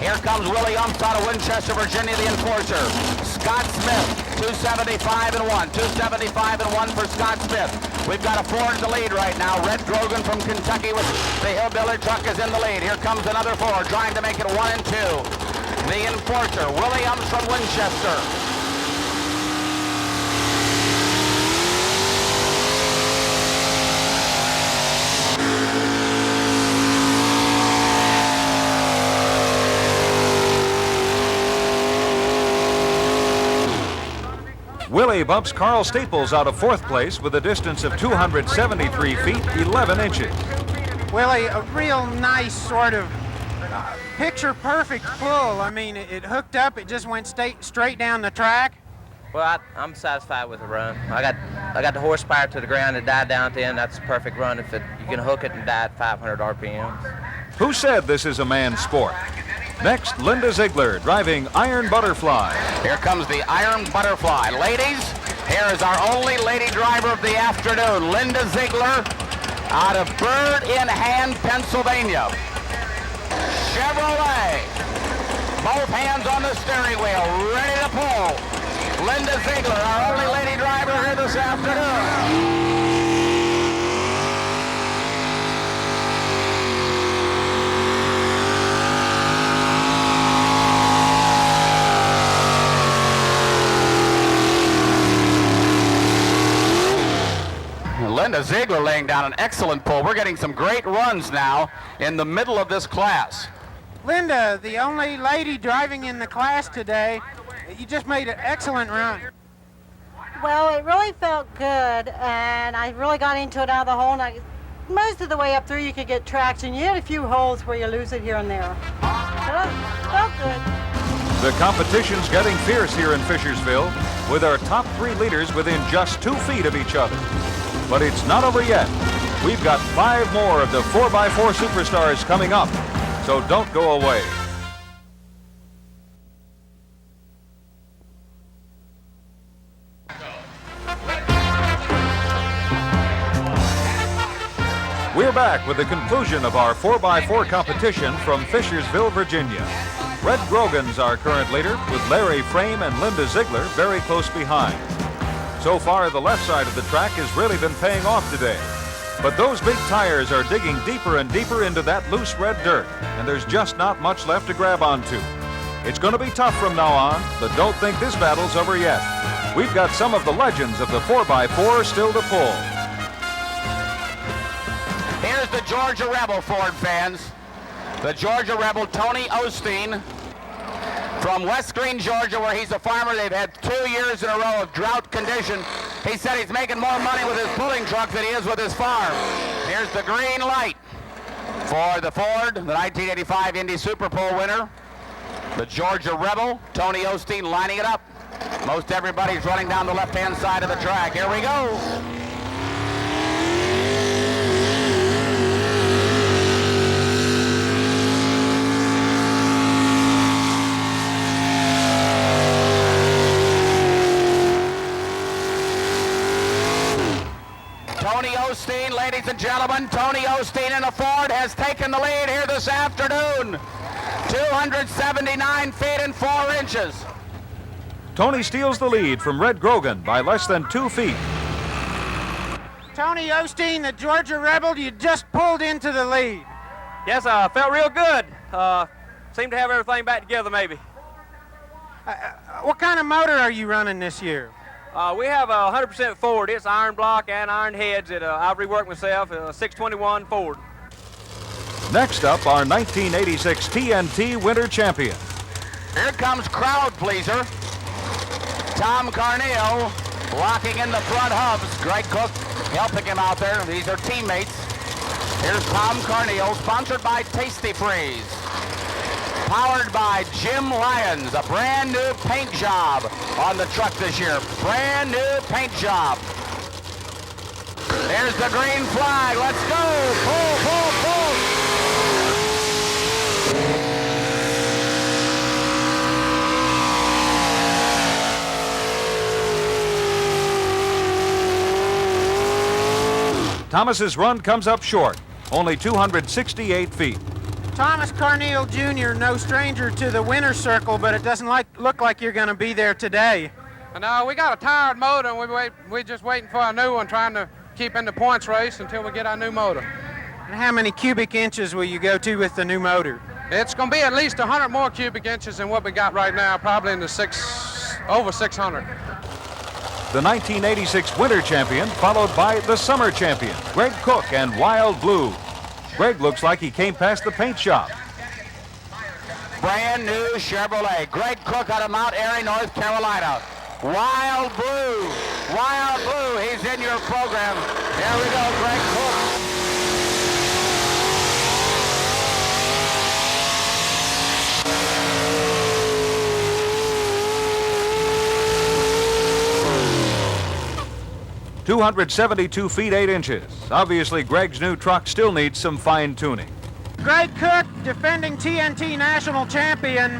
Speaker 13: here comes Willie Umps out of Winchester, Virginia, the enforcer. Scott Smith, 275 and 1, 275 and 1 for Scott Smith. We've got a Ford in the lead right now. Red Grogan from Kentucky with the Hillbilly truck is in the lead. Here comes another Ford trying to make it 1 and 2. The enforcer, Willie Umps from Winchester.
Speaker 1: Willie bumps Carl Staples out of fourth place with a distance of 273 feet, 11 inches.
Speaker 10: Willie, a real nice sort of picture-perfect pull. I mean, it hooked up, it just went straight down the track.
Speaker 6: Well, I'm satisfied with the run. I got the horsepower to the ground. It died down at the end. That's a perfect run. If you can hook it and die at 500 RPMs.
Speaker 1: Who said this is a man's sport? Next, Linda Ziegler driving Iron Butterfly.
Speaker 13: Here comes the Iron Butterfly. Ladies, here is our only lady driver of the afternoon, Linda Ziegler, out of Bird in Hand, Pennsylvania. Chevrolet. Both hands on the steering wheel, ready to pull. Linda Ziegler, our only lady driver here this afternoon. Linda Ziegler laying down an excellent pull. We're getting some great runs now in the middle of this class.
Speaker 10: Linda, the only lady driving in the class today, you just made an excellent run.
Speaker 17: Well, it really felt good, and I really got into it out of the hole. And most of the way up through, you could get traction. You had a few holes where you lose it here and there. But it felt good.
Speaker 1: The competition's getting fierce here in Fishersville, with our top 3 leaders within just 2 feet of each other. But it's not over yet. We've got 5 more of the 4x4 Superstars coming up, so don't go away. We're back with the conclusion of our 4x4 competition from Fishersville, Virginia. Red Grogan's our current leader, with Larry Frame and Linda Ziegler very close behind. So far, the left side of the track has really been paying off today. But those big tires are digging deeper and deeper into that loose red dirt, and there's just not much left to grab onto. It's going to be tough from now on, but don't think this battle's over yet. We've got some of the legends of the 4x4 still to pull.
Speaker 13: Here's the Georgia Rebel, Ford fans. The Georgia Rebel, Tony Osteen, from West Green, Georgia, where he's a farmer. They've had 2 years in a row of drought condition. He said he's making more money with his pulling truck than he is with his farm. Here's the green light for the Ford, the 1985 Indy Super Bowl winner. The Georgia Rebel, Tony Osteen lining it up. Most everybody's running down the left-hand side of the track. Here we go. Tony Osteen, ladies and gentlemen, Tony Osteen in a Ford has taken the lead here this afternoon. 279 feet and 4 inches.
Speaker 1: Tony steals the lead from Red Grogan by less than 2 feet.
Speaker 10: Tony Osteen, the Georgia Rebel, you just pulled into the lead.
Speaker 24: Yes, I felt real good. Seemed to have everything back together, maybe.
Speaker 10: What kind of motor are you running this year?
Speaker 24: We have a 100% Ford. It's iron block and iron heads that I've reworked myself, a 621 Ford.
Speaker 1: Next up, our 1986 TNT Winter Champion.
Speaker 13: Here comes crowd pleaser. Tom Carneal locking in the front hubs. Greg Cook helping him out there. These are teammates. Here's Tom Carneal, sponsored by Tasty Freeze. Powered by Jim Lyons, a brand new paint job on the truck this year. Brand new paint job. There's the green flag. Let's go. Pull, pull, pull.
Speaker 1: Thomas's run comes up short, only 268 feet.
Speaker 10: Thomas Carneal Jr., no stranger to the winner's circle, but it doesn't look like you're going to be there today.
Speaker 16: No, we got a tired motor, and we're just waiting for a new one, trying to keep in the points race until we get our new motor.
Speaker 10: And how many cubic inches will you go to with the new motor?
Speaker 16: It's going to be at least 100 more cubic inches than what we got right now, probably in the over 600.
Speaker 1: The 1986 Winter Champion, followed by the Summer Champion, Greg Cook and Wild Blue. Greg looks like he came past the paint shop.
Speaker 13: Brand new Chevrolet. Greg Cook out of Mount Airy, North Carolina. Wild Blue. Wild Blue, he's in your program. There we go, Greg Cook.
Speaker 1: .272 feet 8 inches. Obviously, Greg's new truck still needs some fine tuning.
Speaker 10: Greg Cook, defending TNT national champion.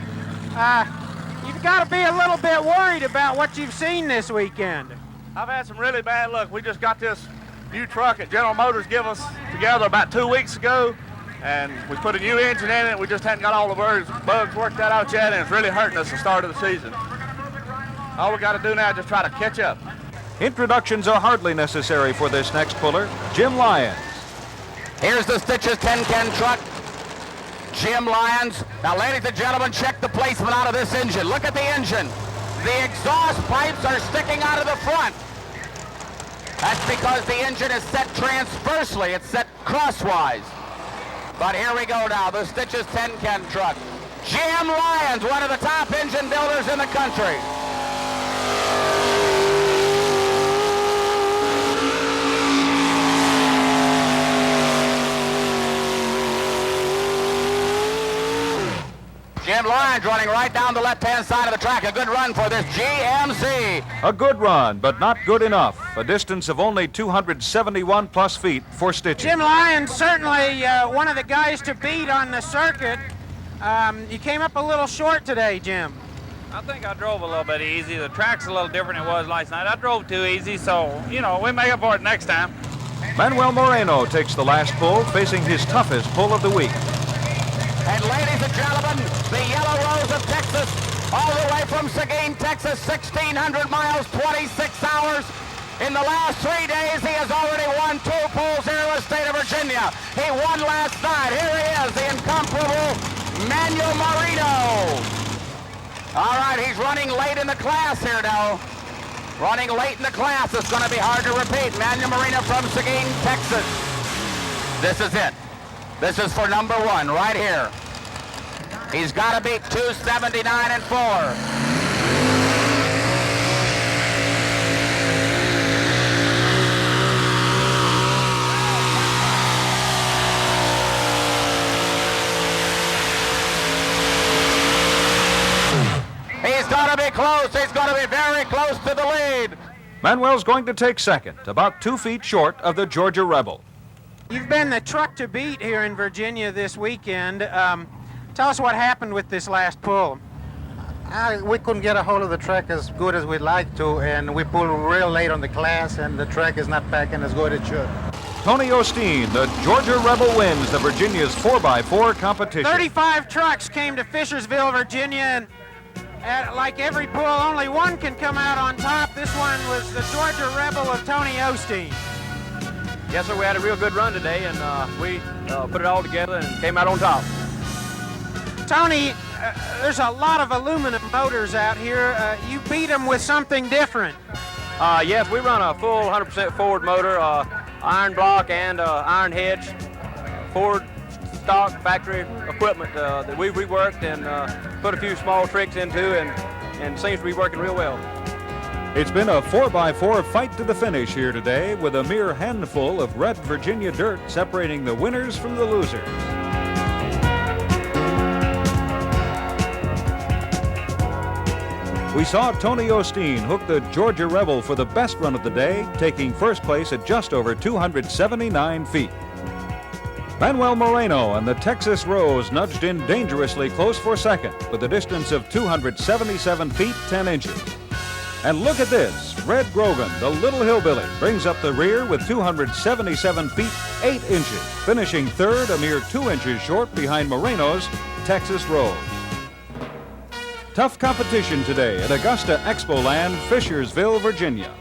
Speaker 10: You've got to be a little bit worried about what you've seen this weekend.
Speaker 23: I've had some really bad luck. We just got this new truck that General Motors gave us together about 2 weeks ago, and we put a new engine in it. We just hadn't got all the bugs worked out yet, and it's really hurting us the start of the season. All we got to do now is just try to catch up.
Speaker 1: Introductions are hardly necessary for this next puller, Jim Lyons.
Speaker 13: Here's the Stitches 10-can truck. Jim Lyons. Now, ladies and gentlemen, check the placement out of this engine. Look at the engine. The exhaust pipes are sticking out of the front. That's because the engine is set transversely. It's set crosswise. But here we go now, the Stitches 10-can truck. Jim Lyons, one of the top engine builders in the country. Jim Lyons running right down the left-hand side of the track. A good run for this GMC.
Speaker 1: A good run, but not good enough. A distance of only 271 plus feet for Stitches.
Speaker 10: Jim Lyons, certainly one of the guys to beat on the circuit. You came up a little short today, Jim.
Speaker 24: I think I drove a little bit easy. The track's a little different than it was last night. I drove too easy, so, you know, we make up for it next time.
Speaker 1: Manuel Moreno takes the last pull, facing his toughest pull of the week.
Speaker 13: And ladies and gentlemen, the Yellow Rose of Texas, all the way from Seguin, Texas, 1,600 miles, 26 hours. In the last 3 days, he has already won 2 pulls here in the state of Virginia. He won last night. Here he is, the incomparable Manuel Moreno. All right, he's running late in the class here now. Running late in the class. It's going to be hard to repeat. Manuel Moreno from Seguin, Texas. This is it. This is for number 1 right here. He's got to beat 279 and 4. He's got to be close. He's going to be very close to the lead.
Speaker 1: Manuel's going to take second, about 2 feet short of the Georgia Rebel.
Speaker 10: You've been the truck to beat here in Virginia this weekend. Tell us what happened with this last pull. We couldn't get a hold of the track as good as we'd like to, and we pulled real late on the class, and the track is not packing as good as it should.
Speaker 1: Tony Osteen, the Georgia Rebel, wins the Virginia's 4x4 competition.
Speaker 10: 35 trucks came to Fishersville, Virginia, and like every pull, only one can come out on top. This one was the Georgia Rebel of Tony Osteen.
Speaker 24: Yes, sir, we had a real good run today, and we put it all together and came out on top.
Speaker 10: Tony, there's a lot of aluminum motors out here. You beat them with something different.
Speaker 24: Yes, we run a full 100% Ford motor, iron block and iron hedge, Ford stock factory equipment that we've reworked and put a few small tricks into, and seems to be working real well.
Speaker 1: It's been a 4x4 fight to the finish here today, with a mere handful of red Virginia dirt separating the winners from the losers. We saw Tony Osteen hook the Georgia Rebel for the best run of the day, taking first place at just over 279 feet. Manuel Moreno and the Texas Rose nudged in dangerously close for second with a distance of 277 feet 10 inches. And look at this, Red Grogan, the Little Hillbilly, brings up the rear with 277 feet 8 inches, finishing third a mere 2 inches short behind Moreno's Texas Rose. Tough competition today at Augusta Expoland, Fishersville, Virginia.